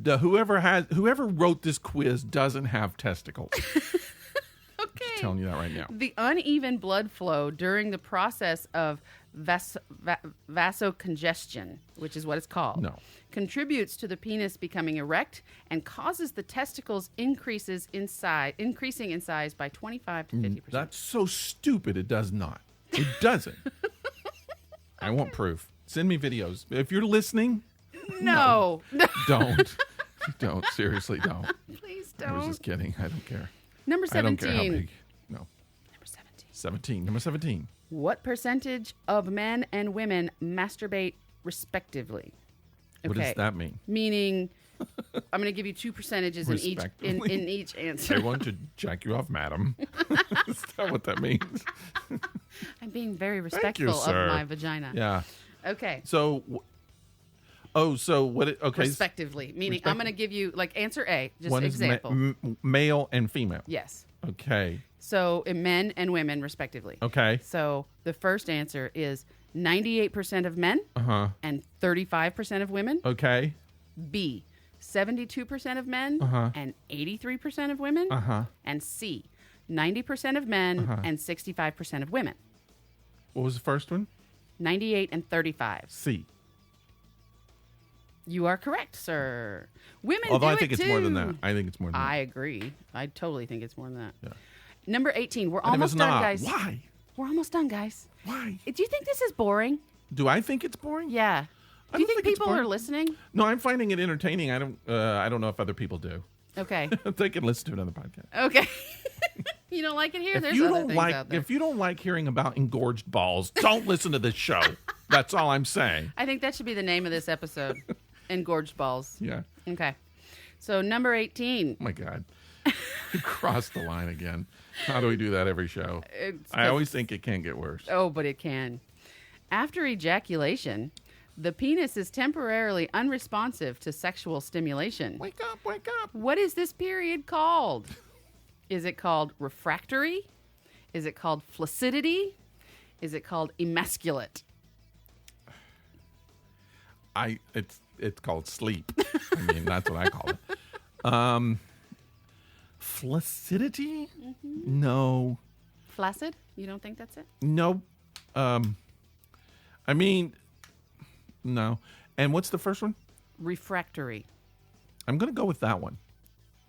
Whoever wrote this quiz doesn't have testicles. Okay. Telling you that right now. The uneven blood flow during the process of vasocongestion, which is what it's called. No. Contributes to the penis becoming erect and causes the testicles increasing in size by 25 to 50%. That's so stupid. It does not. It doesn't. I want proof. Send me videos. If you're listening, no. Don't. Don't. Seriously, don't. Please I was don't. just kidding. I don't care. Number I don't 17. care how big. No. Number 17. 17. Number 17. What percentage of men and women masturbate respectively? What does that mean? Meaning, I'm going to give you two percentages in each answer. I want to jack you off, madam. Is that what that means? I'm being very respectful of my vagina. Yeah. Okay. So, so what? Okay. Respectively, meaning I'm going to give you like answer A, just one example. Is male and female. Yes. Okay. So men and women respectively. Okay. So the first answer is 98% of men and 35% of women. Okay. B, 72% of men and 83% of women. And C, 90% of men and 65% of women. What was the first one? 98 and 35. C. You are correct, sir. Women Although do I think it it's too. more than that. I think it's more than that. I agree. I totally think it's more than that. Yeah. Number 18. We're And if almost it's done, not, guys. why? We're almost done, guys. Why? Do you think this is boring? Do I think it's boring? Yeah. Do you think it's people are boring. listening? No, I'm finding it entertaining. I don't know if other people do. Okay. They can listen to it on the podcast. Okay. You don't like it here? There's other things out there. If you don't like hearing about engorged balls, don't listen to this show. That's all I'm saying. I think that should be the name of this episode. Engorged balls. Yeah. Okay. So number 18. Oh my God. You crossed the line again. How do we do that every show? I always think it can't get worse. Oh, but it can. After ejaculation, the penis is temporarily unresponsive to sexual stimulation. Wake up, wake up. What is this period called? Is it called refractory? Is it called flaccidity? Is it called emasculate? It's called sleep. I mean, that's what I call it. Flaccidity? Mm-hmm. No. Flaccid? You don't think that's it? No. I mean, no. And what's the first one? Refractory. I'm going to go with that one.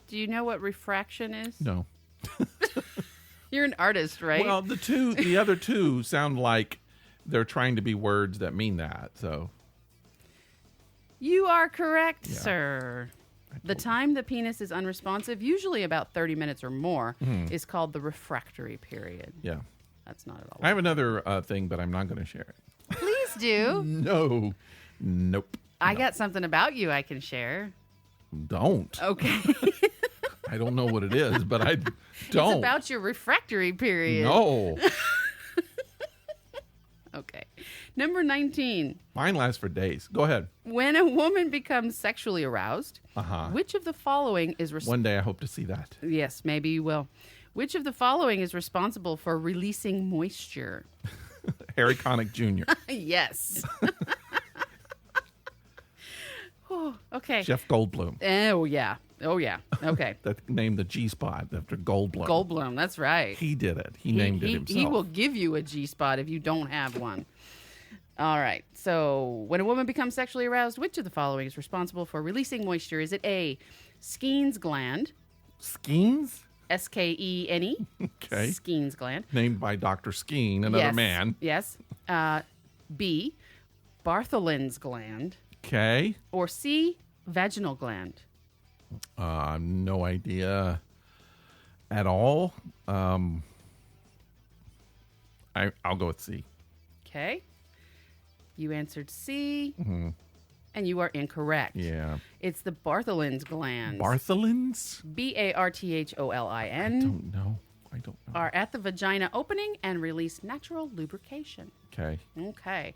Do you know what refraction is? No. You're an artist, right? Well, the other two sound like they're trying to be words that mean that. So you are correct, sir. The time the penis is unresponsive, usually about 30 minutes or more, is called the refractory period. Yeah. That's not at all. I have another thing, but I'm not going to share it. Please do. No. Nope. I got something about you I can share. Don't. Okay. I don't know what it is, but I don't. It's about your refractory period. No. Okay. Number 19. Mine lasts for days. Go ahead. When a woman becomes sexually aroused, which of the following is One day I hope to see that. Yes, maybe you will. Which of the following is responsible for releasing moisture? Harry Connick Jr. Yes. Oh, okay. Jeff Goldblum. Oh, yeah. Oh, yeah. Okay. That named the G-spot after Goldblum. Goldblum, that's right. He did it. He named it himself. He will give you a G-spot if you don't have one. All right. So when a woman becomes sexually aroused, which of the following is responsible for releasing moisture? Is it A, Skene's gland? Skenes? S-K-E-N-E. Okay. Skene's gland. Named by Dr. Skene, another man. Yes. B, Bartholin's gland. Okay. Or C, vaginal gland. No idea at all. I'll go with C. Okay. You answered C, and you are incorrect. Yeah. It's the Bartholin's glands. Bartholins? Bartholin. I don't know. Are at the vagina opening and release natural lubrication. Okay. Okay.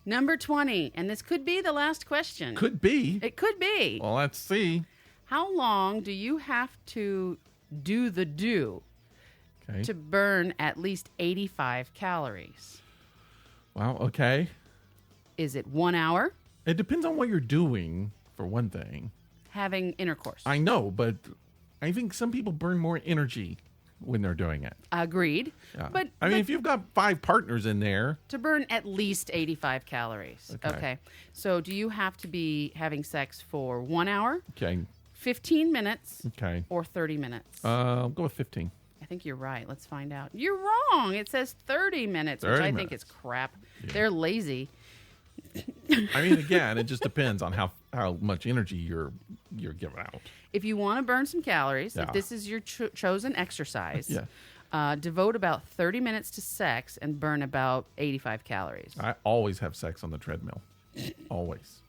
Number 20, and this could be the last question. Could be. It could be. Well, let's see. How long do you have to do the do to burn at least 85 calories? Wow, okay. Is it 1 hour? It depends on what you're doing, for one thing. Having intercourse. I know, but I think some people burn more energy when they're doing it. Agreed. Yeah. But I mean, if you've got 5 partners in there. to burn at least 85 calories. Okay. So do you have to be having sex for 1 hour, Okay. 15 minutes, Okay. or 30 minutes? I'll go with 15. I think you're right. Let's find out. You're wrong. It says 30 minutes, which 30 I think minutes. is crap. They're lazy. I mean, again, it just depends on how much energy you're giving out. If you want to burn some calories, Yeah. if this is your chosen exercise, Yeah. devote about 30 minutes to sex and burn about 85 calories. I always have sex on the treadmill. Always.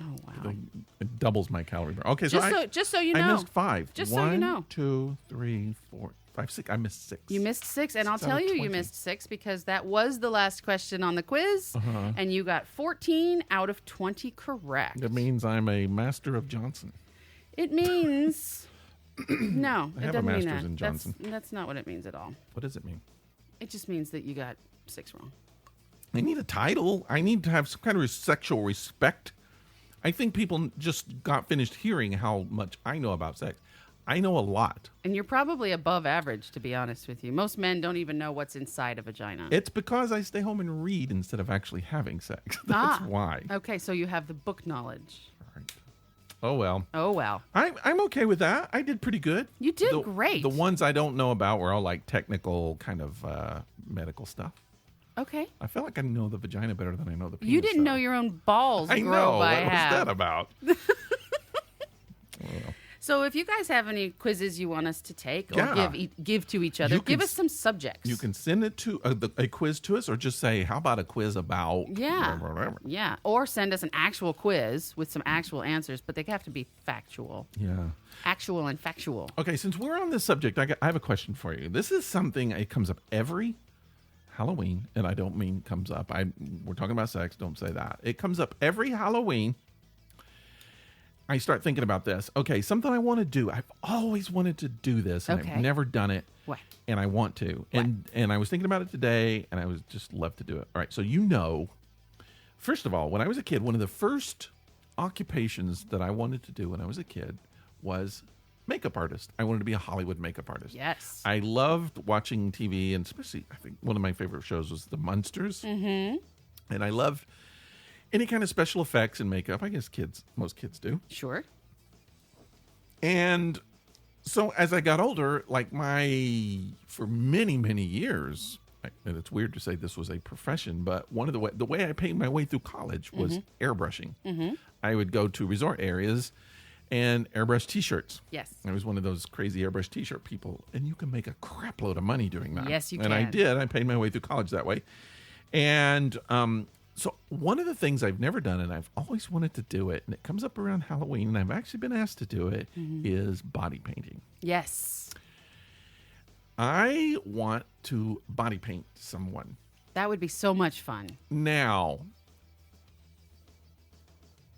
Oh, wow. It doubles my calorie burn. Okay, so Just so you know. I missed 5. Just so you know. 1, 2, 3, 4, 5, 6. I missed 6. You missed 6, and I'll 6 out tell of you 20. missed 6 because that was the last question on the quiz, and you got 14 out of 20 correct. That means I'm a master of Johnson. It means no. I It have a doesn't mean master's that. in Johnson. That's not what it means at all. What does it mean? It just means that you got 6 wrong. I need a title. I need to have some kind of sexual respect. I think people just got finished hearing how much I know about sex. I know a lot. And you're probably above average, to be honest with you. Most men don't even know what's inside a vagina. It's because I stay home and read instead of actually having sex. That's why. Okay, so you have the book knowledge. All right. Oh, well. Oh, well. I'm okay with that. I did pretty good. You did great. The ones I don't know about were all like technical kind of medical stuff. Okay. I feel like I know the vagina better than I know the penis. You didn't though. know your own balls I grow know. by What was half. that about? So if you guys have any quizzes you want us to take or Yeah. give to each other, You can give us some subjects. You can send it to a quiz to us, or just say, "How about a quiz about?" Yeah. whatever. Yeah. Or send us an actual quiz with some actual answers, but they have to be factual. Yeah. Actual and factual. Okay, since we're on this subject, I have a question for you. This is something it comes up every Halloween, and I don't mean comes up. We're talking about sex. Don't say that. It comes up every Halloween. I start thinking about this. Okay, something I want to do. I've always wanted to do this, and Okay. I've never done it. What? And I want to. And I was thinking about it today, and I was just love to do it. All right, so first of all, when I was a kid, one of the first occupations that I wanted to do when I was a kid was makeup artist. I wanted to be a Hollywood makeup artist. Yes. I loved watching TV, and especially, I think one of my favorite shows was The Munsters. Mm-hmm. And I loved any kind of special effects and makeup. I guess most kids do. Sure. And so as I got older, for many, many years, and it's weird to say this was a profession, but one of the way I paid my way through college was airbrushing. Mm-hmm. I would go to resort areas and airbrush T-shirts. Yes. I was one of those crazy airbrush T-shirt people, and you can make a crap load of money doing that. Yes, you and can. I did. I paid my way through college that way. And so one of the things I've never done, and I've always wanted to do it, and it comes up around Halloween, and I've actually been asked to do it, is body painting. Yes. I want to body paint someone. That would be so much fun. Now,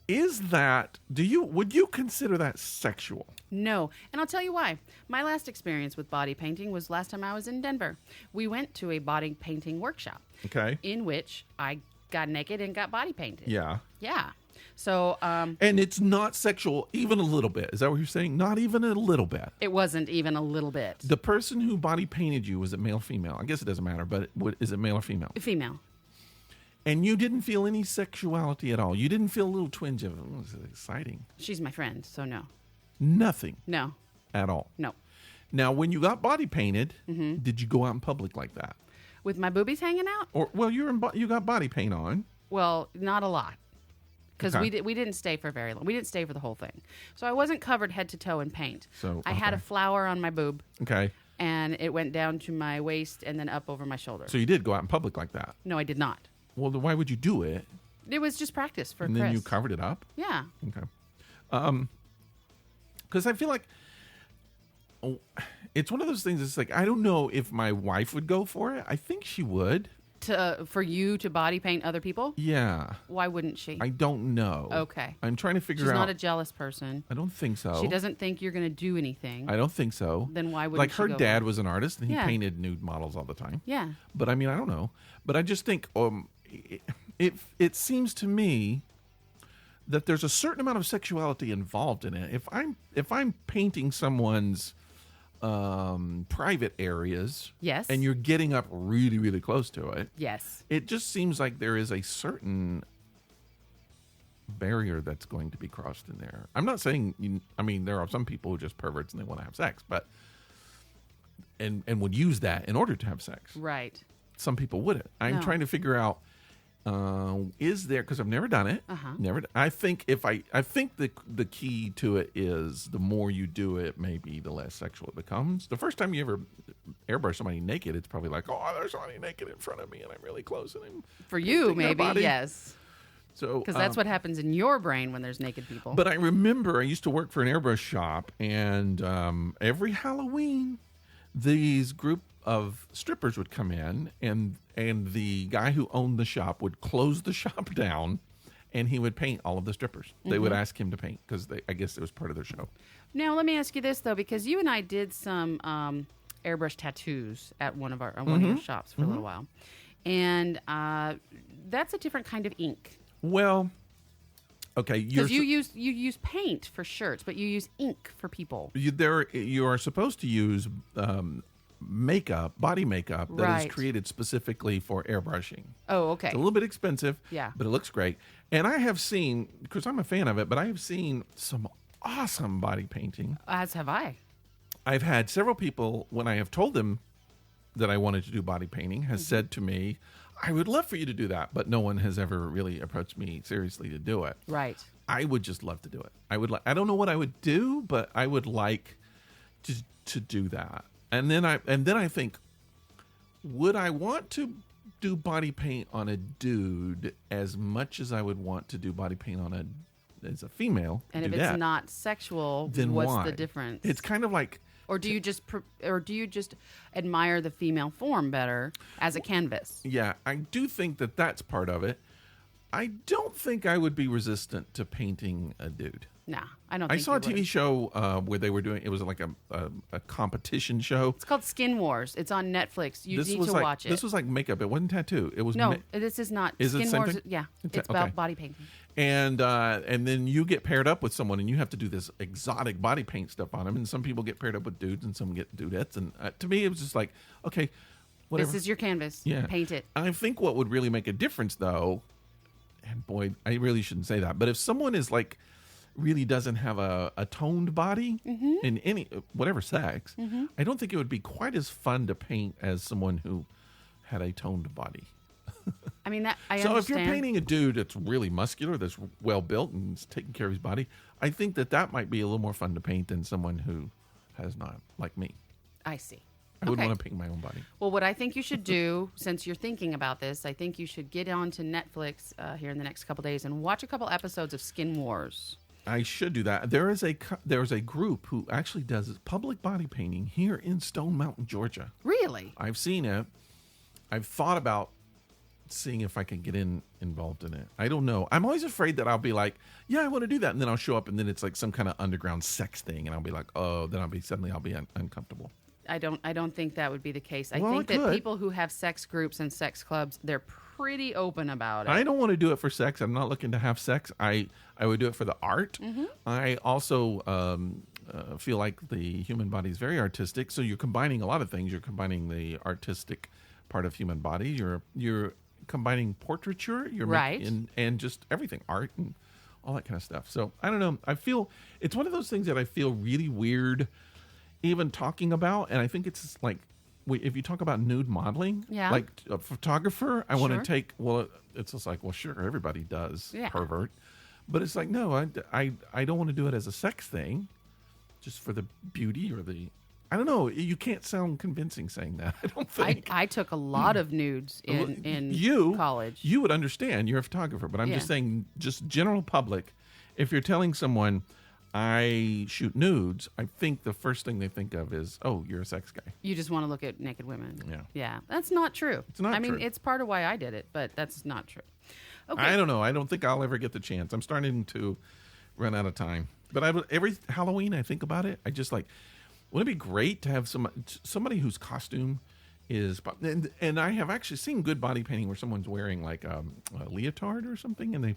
would you consider that sexual? No. And I'll tell you why. My last experience with body painting was last time I was in Denver. We went to a body painting workshop. Okay. In which I got naked and got body painted. Yeah. Yeah. So, And it's not sexual even a little bit. Is that what you're saying? Not even a little bit. it wasn't even a little bit. The person who body painted you, was it male or female? I guess it doesn't matter, but is it male or female? Female. And you didn't feel any sexuality at all. You didn't feel a little twinge of, oh, this is exciting. She's my friend, so no. Nothing No. at all. No. Now, when you got body painted, did you go out in public like that? With my boobies hanging out? Or, well, you got body paint on. Well, not a lot. Because Okay. we didn't stay for very long. We didn't stay for the whole thing. So I wasn't covered head to toe in paint. So, I had a okay. flower on my boob, Okay. and it went down to my waist and then up over my shoulder. So you did go out in public like that. No, I did not. Well, then why would you do it? It was just practice for And Chris. then you covered it up? Yeah. Okay. Because I feel like it's one of those things. It's like, I don't know if my wife would go for it. I think she would. For you to body paint other people? Yeah. Why wouldn't she? I don't know. Okay. I'm trying to figure She's out. not a jealous person. I don't think so. She doesn't think you're going to do anything. I don't think so. Then why wouldn't like she her go dad for it? was an artist and he Yeah. painted nude models all the time. Yeah. But I mean, I don't know. But I just think it seems to me that there's a certain amount of sexuality involved in it. If I'm painting someone's private areas, Yes. and you're getting up really, really close to it, Yes. it just seems like there is a certain barrier that's going to be crossed in there. I'm not saying, there are some people who are just perverts and they want to have sex, but and would use that in order to have sex. Right. Some people wouldn't. I'm trying to figure out, is there, because I've never done it. Never. I think the key to it is the more you do it, maybe the less sexual it becomes. The first time you ever airbrush somebody naked, it's probably like, oh, there's somebody naked in front of me and I'm really close and I'm for you, maybe, yes. So because that's what happens in your brain when there's naked people. But I remember I used to work for an airbrush shop, and every Halloween, these group of strippers would come in, and the guy who owned the shop would close the shop down, and he would paint all of the strippers. They would ask him to paint because I guess it was part of their show. Now let me ask you this though, because you and I did some airbrush tattoos at one of your shops for a little while, and that's a different kind of ink. Well, okay, because you use paint for shirts, but you use ink for people. You are supposed to use makeup, body makeup that is created specifically for airbrushing. Oh, okay. It's a little bit expensive, yeah, but it looks great. And I have seen, because I'm a fan of it, but I have seen some awesome body painting. As have I. I've had several people, when I have told them that I wanted to do body painting, has said to me, I would love for you to do that, but no one has ever really approached me seriously to do it. Right. I would just love to do it. I don't know what I would do, but I would like to do that. And then I think, would I want to do body paint on a dude as much as I would want to do body paint on as a female? And if it's not sexual, then what's the difference? It's kind of like, or do you just admire the female form better as a canvas? Yeah, I do think that that's part of it. I don't think I would be resistant to painting a dude. Nah, I don't. I saw a TV show where they were doing. It was like a competition show. It's called Skin Wars. It's on Netflix. You need to watch it. This was like makeup. It wasn't tattoo. It was this is not. Is Skin it the same Wars? thing? Yeah, it's about body painting. And then you get paired up with someone, and you have to do this exotic body paint stuff on them. And some people get paired up with dudes, and some get dudettes. And to me, it was just like, okay, whatever. This is your canvas. Yeah, paint it. I think what would really make a difference, though, and boy, I really shouldn't say that, but if someone is like really doesn't have a toned body in any whatever sex, I don't think it would be quite as fun to paint as someone who had a toned body. I mean, I so understand. If you're painting a dude that's really muscular, that's well built and is taking care of his body, I think that might be a little more fun to paint than someone who has not, like me. I see. I wouldn't want to paint my own body. Well, what I think you should do, since you're thinking about this, I think you should get onto Netflix here in the next couple days and watch a couple episodes of Skin Wars. I should do that. There is a group who actually does public body painting here in Stone Mountain, Georgia. Really? I've seen it. I've thought about seeing if I can get involved in it. I don't know. I'm always afraid that I'll be like, yeah, I want to do that, and then I'll show up, and then it's like some kind of underground sex thing, and I'll be like, oh, then I'll be uncomfortable. I don't think that would be the case. I think that people who have sex groups and sex clubs, they're pretty open about it. I don't want to do it for sex. I'm not looking to have sex. I would do it for the art. I also feel like the human body is very artistic. So you're combining a lot of things. You're combining the artistic part of human body. You're combining portraiture. And just everything, art and all that kind of stuff. So I don't know. I feel it's one of those things that I feel really weird even talking about, and I think it's like if you talk about nude modeling, like a photographer, I want to take. Well, it's just like, well, sure, everybody does, pervert, but it's like, no, I don't want to do it as a sex thing, just for the beauty or the. I don't know. You can't sound convincing saying that. I don't think. I took a lot of nudes in college. You would understand. You're a photographer, but I'm just saying, just general public. If you're telling someone, I shoot nudes, I think the first thing they think of is, oh, you're a sex guy. You just want to look at naked women. Yeah. Yeah. That's not true. It's not true. I mean, it's part of why I did it, but that's not true. Okay. I don't know. I don't think I'll ever get the chance. I'm starting to run out of time. But every Halloween I think about it, I just like, wouldn't it be great to have somebody whose costume and I have actually seen good body painting where someone's wearing like a leotard or something, and they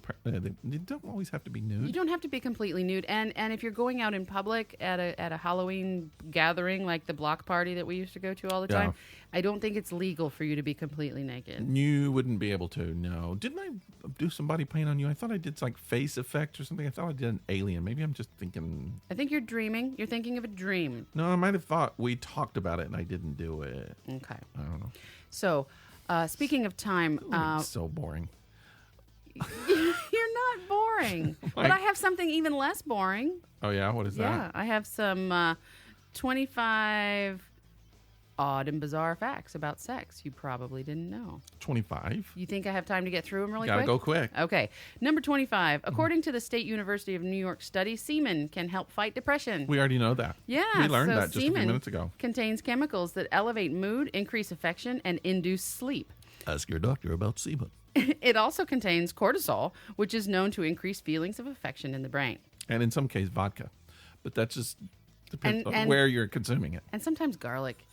don't always have to be nude. You don't have to be completely nude, and if you're going out in public at a Halloween gathering like the block party that we used to go to all the time, I don't think it's legal for you to be completely naked. You wouldn't be able to. No, didn't I do some body paint on you? I thought I did like face effects or something. I thought I did an alien. Maybe I'm just thinking. I think you're dreaming. You're thinking of a dream. No, I might have thought we talked about it and I didn't do it. Okay. I don't know. So, speaking of time, It's so boring. you're not boring, but I have something even less boring. Oh yeah, what is that? Yeah, I have some 25 odd and bizarre facts about sex you probably didn't know. 25. You think I have time to get through them really Gotta quick? go quick. Okay. Number 25. According to the State University of New York study, semen can help fight depression. We already know that. Yeah. We learned so that just a few semen minutes ago. contains chemicals that elevate mood, increase affection, and induce sleep. Ask your doctor about semen. It also contains cortisol, which is known to increase feelings of affection in the brain. And in some case, vodka. But that just depends on And- where you're consuming it. And sometimes garlic,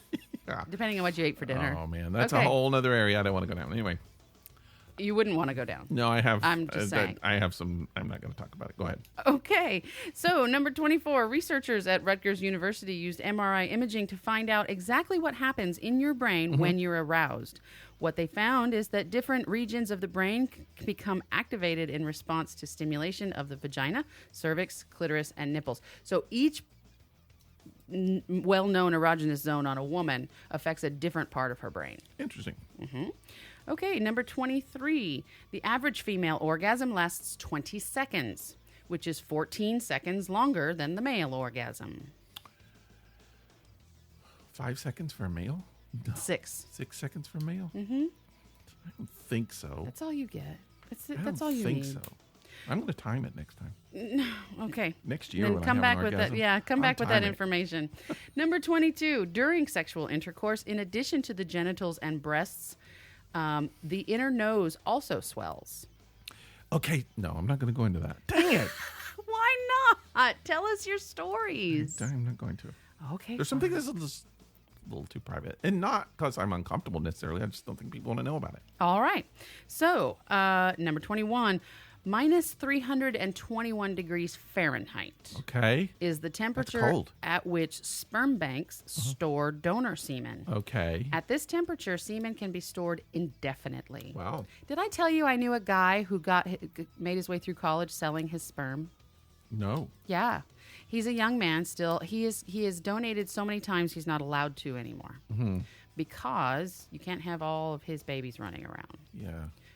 Yeah. depending on what you ate for dinner. Oh, man. That's a Okay. whole other area I don't want to go down. Anyway. You wouldn't want to go down. No, I have. I'm just saying. I have some. I'm not going to talk about it. Go ahead. Okay. So, number 24, researchers at Rutgers University used MRI imaging to find out exactly what happens in your brain when you're aroused. What they found is that different regions of the brain can become activated in response to stimulation of the vagina, cervix, clitoris, and nipples. So, each well-known erogenous zone on a woman affects a different part of her brain. Interesting. Okay, number 23. The average female orgasm lasts 20 seconds, which is 14 seconds longer than the male orgasm. 5 seconds for a male? No. 6. 6 seconds for a male? Mm-hmm. I don't think so. That's all you get. That's I that's don't all you think need. so. I'm going to time it next time. Okay. Next year Then when come I have back an with orgasm, that. Yeah, come I'll back with that time it. information. Number 22. During sexual intercourse, in addition to the genitals and breasts, the inner nose also swells. Okay, no, I'm not going to go into that. Dang it. Why not? Tell us your stories. I'm not going to. Okay. There's something that's just a little too private. And not because I'm uncomfortable necessarily. I just don't think people want to know about it. All right. So, number 21, minus 321 degrees Fahrenheit Okay. is the temperature cold. at which sperm banks store donor semen. Okay. At this temperature, semen can be stored indefinitely. Wow. Did I tell you I knew a guy who made his way through college selling his sperm? No. Yeah. He's a young man still. He is donated so many times he's not allowed to anymore. Because you can't have all of his babies running around. Yeah.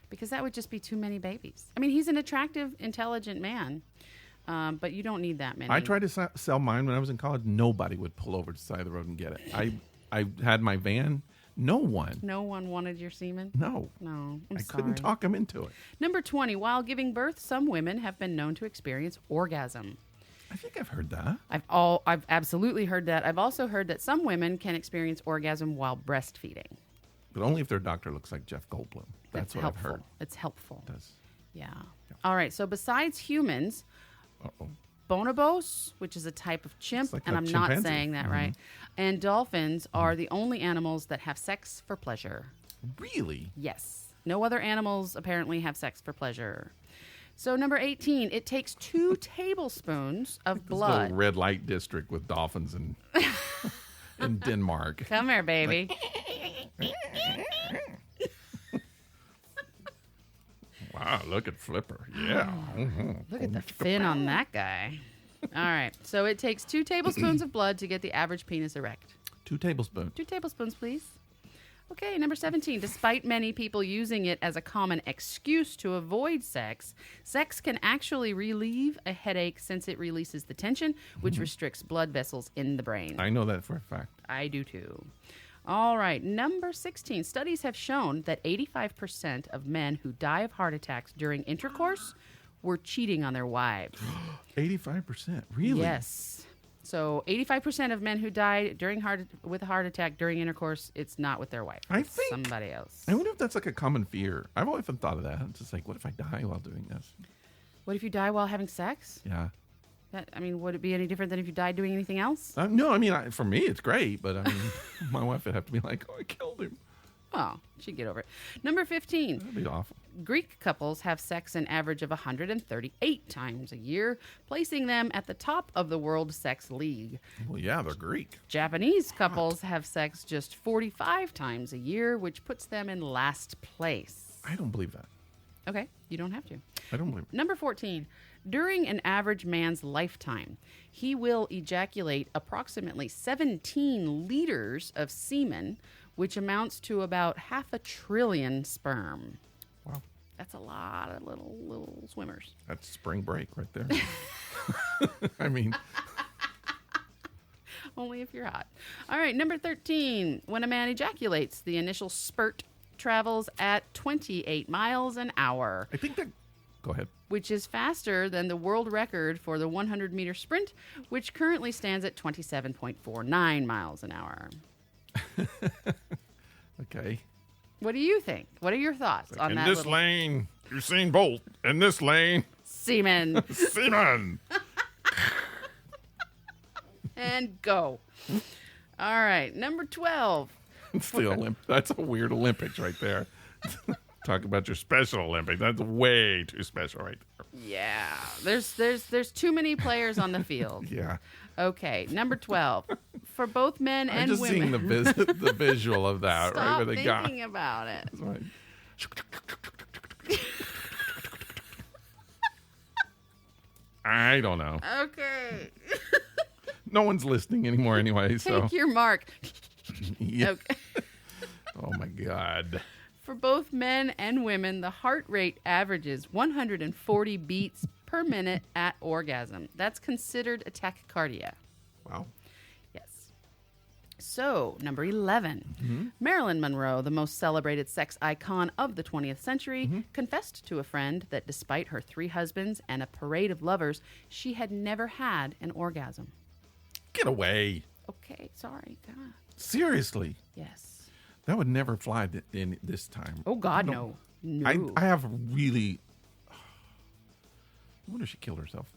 Because that would just be too many babies. I mean, he's an attractive, intelligent man, but you don't need that many. I tried to sell mine when I was in college. Nobody would pull over to the side of the road and get it. I had my van. No one. No one wanted your semen? No. No, I couldn't talk them into it. Number 20, while giving birth, some women have been known to experience orgasm. I think I've heard that. I've absolutely heard that. I've also heard that some women can experience orgasm while breastfeeding. But only if their doctor looks like Jeff Goldblum. That's what helpful. I've heard. It's helpful. It does. Yeah. All right. So besides humans, Uh-oh. bonobos, which is a type of chimp, like and a I'm not chimpanzee. saying that right, and dolphins are the only animals that have sex for pleasure. Really? Yes. No other animals apparently have sex for pleasure. So number 18, it takes 2 tablespoons of This blood. little red light district with dolphins in Denmark. Come here, baby. Wow, look at Flipper. Yeah. Look at the fin on that guy. All right. So it takes 2 tablespoons of blood to get the average penis erect. 2 tablespoons. 2 tablespoons, please. Okay, number 17. Despite many people using it as a common excuse to avoid sex, sex can actually relieve a headache since it releases the tension, which restricts blood vessels in the brain. I know that for a fact. I do too. All right, number 16. Studies have shown that 85% of men who die of heart attacks during intercourse were cheating on their wives. 85%? Really? Yes. So 85% of men who die with a heart attack during intercourse, it's not with their wife. It's somebody else. I wonder if that's like a common fear. I've always thought of that. It's just like, what if I die while doing this? What if you die while having sex? Yeah. I mean, would it be any different than if you died doing anything else? No, I mean, for me, it's great, but I mean, my wife would have to be like, "Oh, I killed him." Oh, she'd get over it. Number 15. That'd be awful. Greek couples have sex an average of 138 times a year, placing them at the top of the World Sex League. Well, yeah, they're Greek. Japanese couples have sex just 45 times a year, which puts them in last place. I don't believe that. Okay, you don't have to. I don't believe it. Number 14. During an average man's lifetime, he will ejaculate approximately 17 liters of semen, which amounts to about 500 billion sperm. Wow. That's a lot of little swimmers. That's spring break right there. I mean, Only if you're hot. All right, number 13. When a man ejaculates, the initial spurt travels at 28 miles an hour, I think that. Go ahead. which is faster than the world record for the 100-meter sprint, which currently stands at 27.49 miles an hour. Okay. What do you think? What are your thoughts on In that? this little lane, Usain Bolt. In this lane, semen? Seaman. And go. All right, number 12. It's the That's a weird Olympics right there. Talk about your Special Olympics. That's way too special right there. Yeah, there's too many players on the field. Yeah. Okay, number 12. For both men I'm and just women. seeing the visual of that, Stop right? Where the guy. thinking about it. That's right. I don't know. Okay. No one's listening anymore anyway, so. Take your mark. Yeah. Okay. Oh, my God. For both men and women, the heart rate averages 140 beats per minute at orgasm. That's considered a tachycardia. Wow. Yes. So, number 11. Marilyn Monroe, the most celebrated sex icon of the 20th century, confessed to a friend that despite her 3 husbands and a parade of lovers, she had never had an orgasm. Get away. Okay, sorry. God. Seriously. Yes. That would never fly in this time. Oh, God, no. No. I have really. I wonder if she killed herself.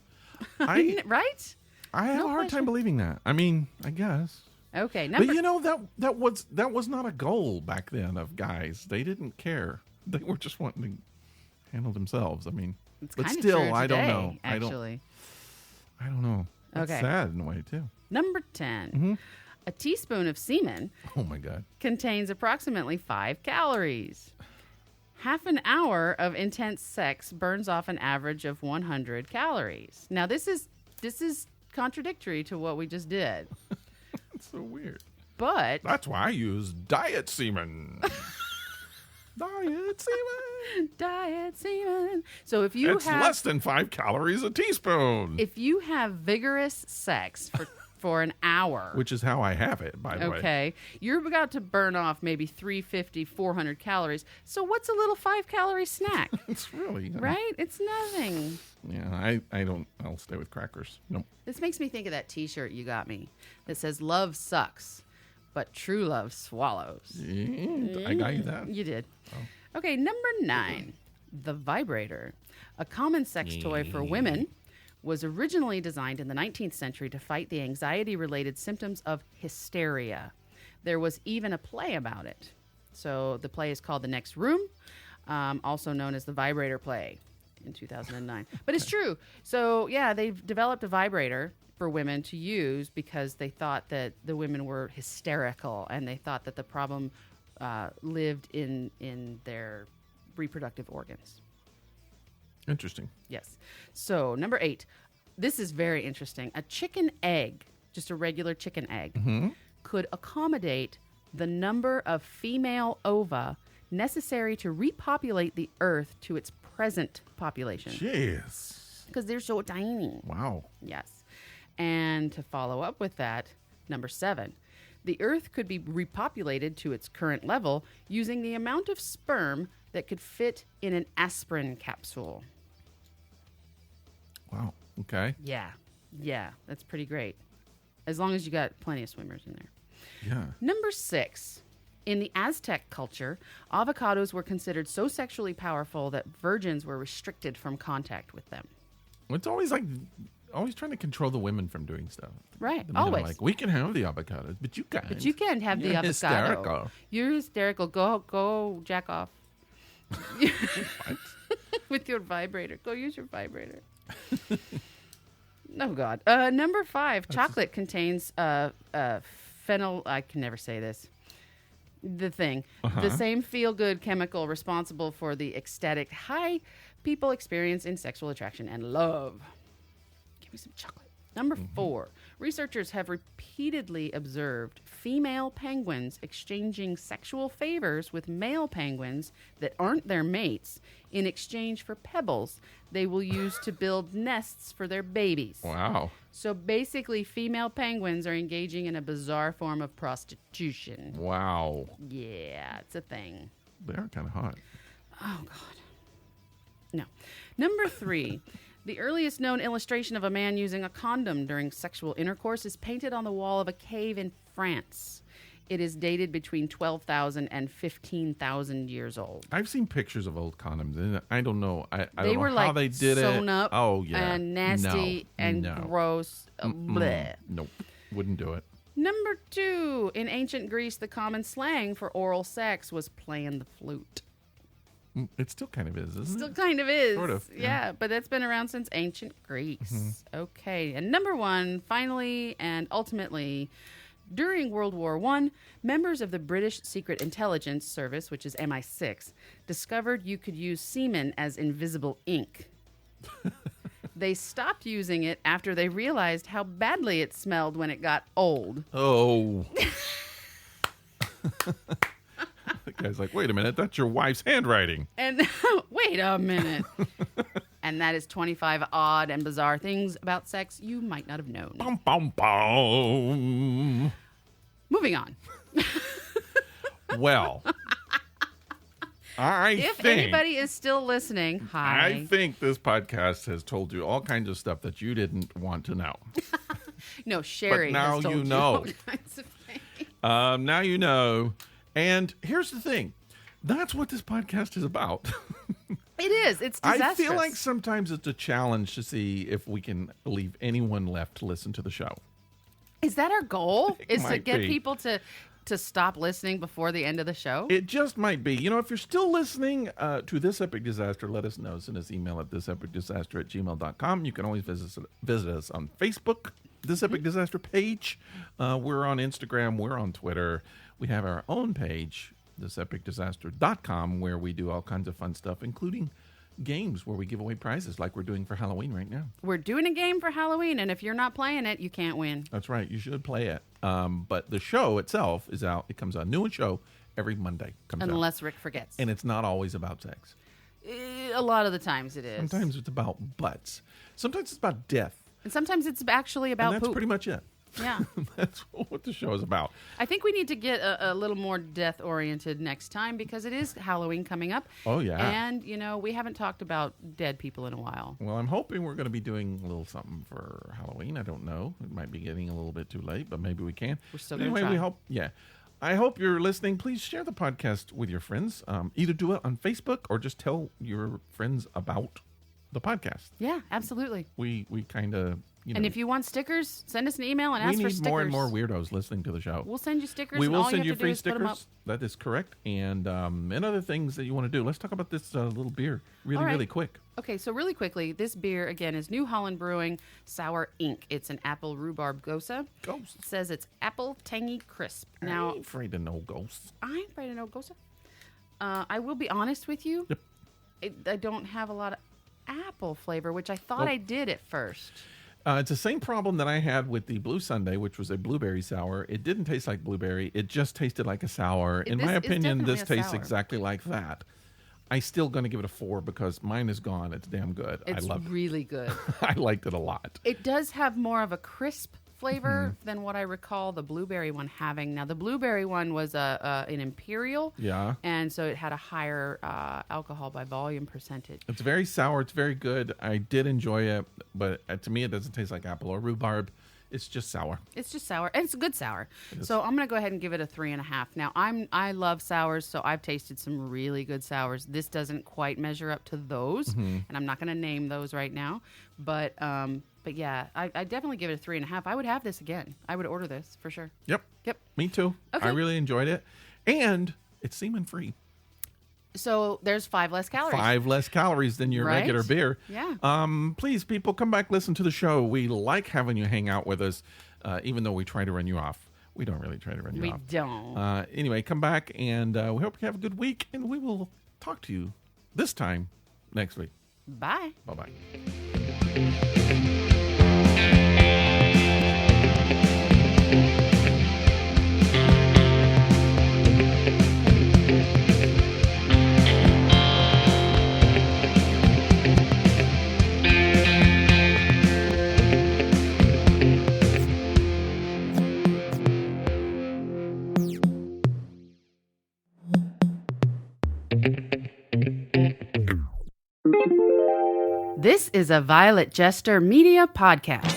I right? have No a hard question. time believing that. I mean, I guess. Okay, But number you know that was not a goal back then of guys. They didn't care. They were just wanting to handle themselves. I mean, it's but kinda still, true I don't today, know. Actually. I don't know. That's Okay. sad in a way too. Number 10. A teaspoon of semen Oh my God. contains approximately 5 calories. Half an hour of intense sex burns off an average of 100 calories. Now, this is contradictory to what we just did, It's so weird. but That's why I use diet semen. Diet semen. diet semen. So if you It's have less than 5 calories a teaspoon. if you have vigorous sex for an hour, Which is how I have it, by the way. okay, you're about to burn off maybe 350, 400 calories. So what's a little 5-calorie snack? It's really Right? It's nothing. Yeah, I don't. I'll stay with crackers. Nope. This makes me think of that T-shirt you got me that says "Love sucks, but true love swallows." Yeah, I got you that. You did. Okay, number 9, the vibrator, a common sex toy for women, was originally designed in the 19th century to fight the anxiety-related symptoms of hysteria. There was even a play about it. So the play is called The Next Room, also known as the Vibrator Play, in 2009. But it's true. So, yeah, they've developed a vibrator for women to use because they thought that the women were hysterical and they thought that the problem lived in their reproductive organs. Interesting. Yes. So, number 8. This is very interesting. A chicken egg, just a regular chicken egg, could accommodate the number of female ova necessary to repopulate the Earth to its present population. Jeez. Because they're so tiny. Wow. Yes. And to follow up with that, number 7. The Earth could be repopulated to its current level using the amount of sperm that could fit in an aspirin capsule. Wow. Okay. Yeah. Yeah. That's pretty great. As long as you got plenty of swimmers in there. Yeah. Number 6. In the Aztec culture, avocados were considered so sexually powerful that virgins were restricted from contact with them. It's always like always trying to control the women from doing stuff. Right, The men are always. like, we can have the avocados, but you can't. But you can have the You're avocado. hysterical. You're hysterical. Go jack off. What? With your vibrator. Go use your vibrator. Oh, God. Number 5, chocolate contains phenyl... I can never say this. The thing. The same feel-good chemical responsible for the ecstatic high people experience in sexual attraction and love. Give me some chocolate. Number 4, researchers have repeatedly observed female penguins exchanging sexual favors with male penguins that aren't their mates in exchange for pebbles they will use to build nests for their babies. Wow. So basically, female penguins are engaging in a bizarre form of prostitution. Wow. Yeah, it's a thing. They are kind of hot. Oh, God. No. Number 3. The earliest known illustration of a man using a condom during sexual intercourse is painted on the wall of a cave in France. It is dated between 12,000 and 15,000 years old. I've seen pictures of old condoms, and I don't know. I They don't were know like how they did sewn it. up Oh yeah, and nasty and gross. Bleh. Nope, wouldn't do it. Number 2. In ancient Greece, the common slang for oral sex was playing the flute. It still kind of is, isn't Still it? kind of is. Sort of, Yeah, but that's been around since ancient Greece. Okay. And number 1, finally and ultimately, during World War I, members of the British Secret Intelligence Service, which is MI6, discovered you could use semen as invisible ink. They stopped using it after they realized how badly it smelled when it got old. Oh. The guy's like, wait a minute, that's your wife's handwriting. And wait a minute. And that is 25 odd and bizarre things about sex you might not have known. Bum, bum, bum. Moving on. Well, If anybody is still listening, hi. I think this podcast has told you all kinds of stuff that you didn't want to know. No, Cheri But now has told you you know. all kinds of things. Now you know. And here's the thing. That's what this podcast is about. It is. It's disastrous. I feel like sometimes it's a challenge to see if we can leave anyone left to listen to the show. Is that our goal? Is to might get be. people to stop listening before the end of the show? It just might be. You know, if you're still listening to This Epic Disaster, let us know. Send us email at thisepicdisaster@gmail.com. You can always visit us on Facebook, This Epic Disaster page. We're on Instagram. We're on Twitter. We have our own page, thisepicdisaster.com, where we do all kinds of fun stuff, including games where we give away prizes like we're doing for Halloween right now. We're doing a game for Halloween, and if you're not playing it, you can't win. That's right. You should play it. But the show itself is out. It comes out. New show every Monday. Comes out. Unless Rick forgets. And it's not always about sex. A lot of the times it is. Sometimes it's about butts. Sometimes it's about death. And sometimes it's actually about And that's poop. pretty much it. Yeah. That's what the show is about. I think we need to get a little more death-oriented next time because it is Halloween coming up. Oh, yeah. And, you know, we haven't talked about dead people in a while. Well, I'm hoping we're going to be doing a little something for Halloween. I don't know. It might be getting a little bit too late, but maybe we can. We're still But going to anyway, try. we hope, yeah. I hope you're listening. Please share the podcast with your friends. Either do it on Facebook or just tell your friends about the podcast. Yeah, absolutely. We kind of, you know. And if you want stickers, send us an email and ask we for need stickers. more and more weirdos listening to the show. We'll send you stickers. We and will all send you you have to do free is put 'em up. stickers. That is correct. And other things that you want to do. Let's talk about this little beer really, All right. really quick. Okay, so really quickly, this beer, again, is New Holland Brewing Sour Ink. It's an apple rhubarb gosa. Ghosts. It says it's apple tangy crisp. I Now, ain't afraid of no ghosts. I'm afraid of no gosa. I will be honest with you. Yep. I don't have a lot of apple flavor, which I thought Well- I did at first. It's the same problem that I had with the Blue Sunday, which was a blueberry sour. It didn't taste like blueberry. It just tasted like a sour. In my This is opinion, definitely this a tastes sour. exactly like that. I still going to give it a 4 because mine is gone. It's damn good. It's I love it. really good. I liked it a lot. It does have more of a crisp flavor Mm-hmm. than what I recall the blueberry one having. Now, the blueberry one was an imperial. Yeah. And so it had a higher alcohol by volume percentage. It's very sour. It's very good. I did enjoy it, but to me, it doesn't taste like apple or rhubarb. It's just sour. It's just sour, and it's a good sour. So I'm gonna go ahead and give it a 3.5. Now I love sours, so I've tasted some really good sours. This doesn't quite measure up to those, and I'm not gonna name those right now. But yeah, I definitely give it a 3.5. I would have this again. I would order this for sure. Yep. Me too. Okay. I really enjoyed it, and it's semen free. So there's 5 less calories. 5 less calories than your regular beer. Yeah. Please, people, come back, listen to the show. We like having you hang out with us, even though we try to run you off. We don't really try to run you off. We don't. Anyway, come back, and we hope you have a good week, and we will talk to you this time next week. Bye. Bye-bye. This is a Violet Jester Media podcast.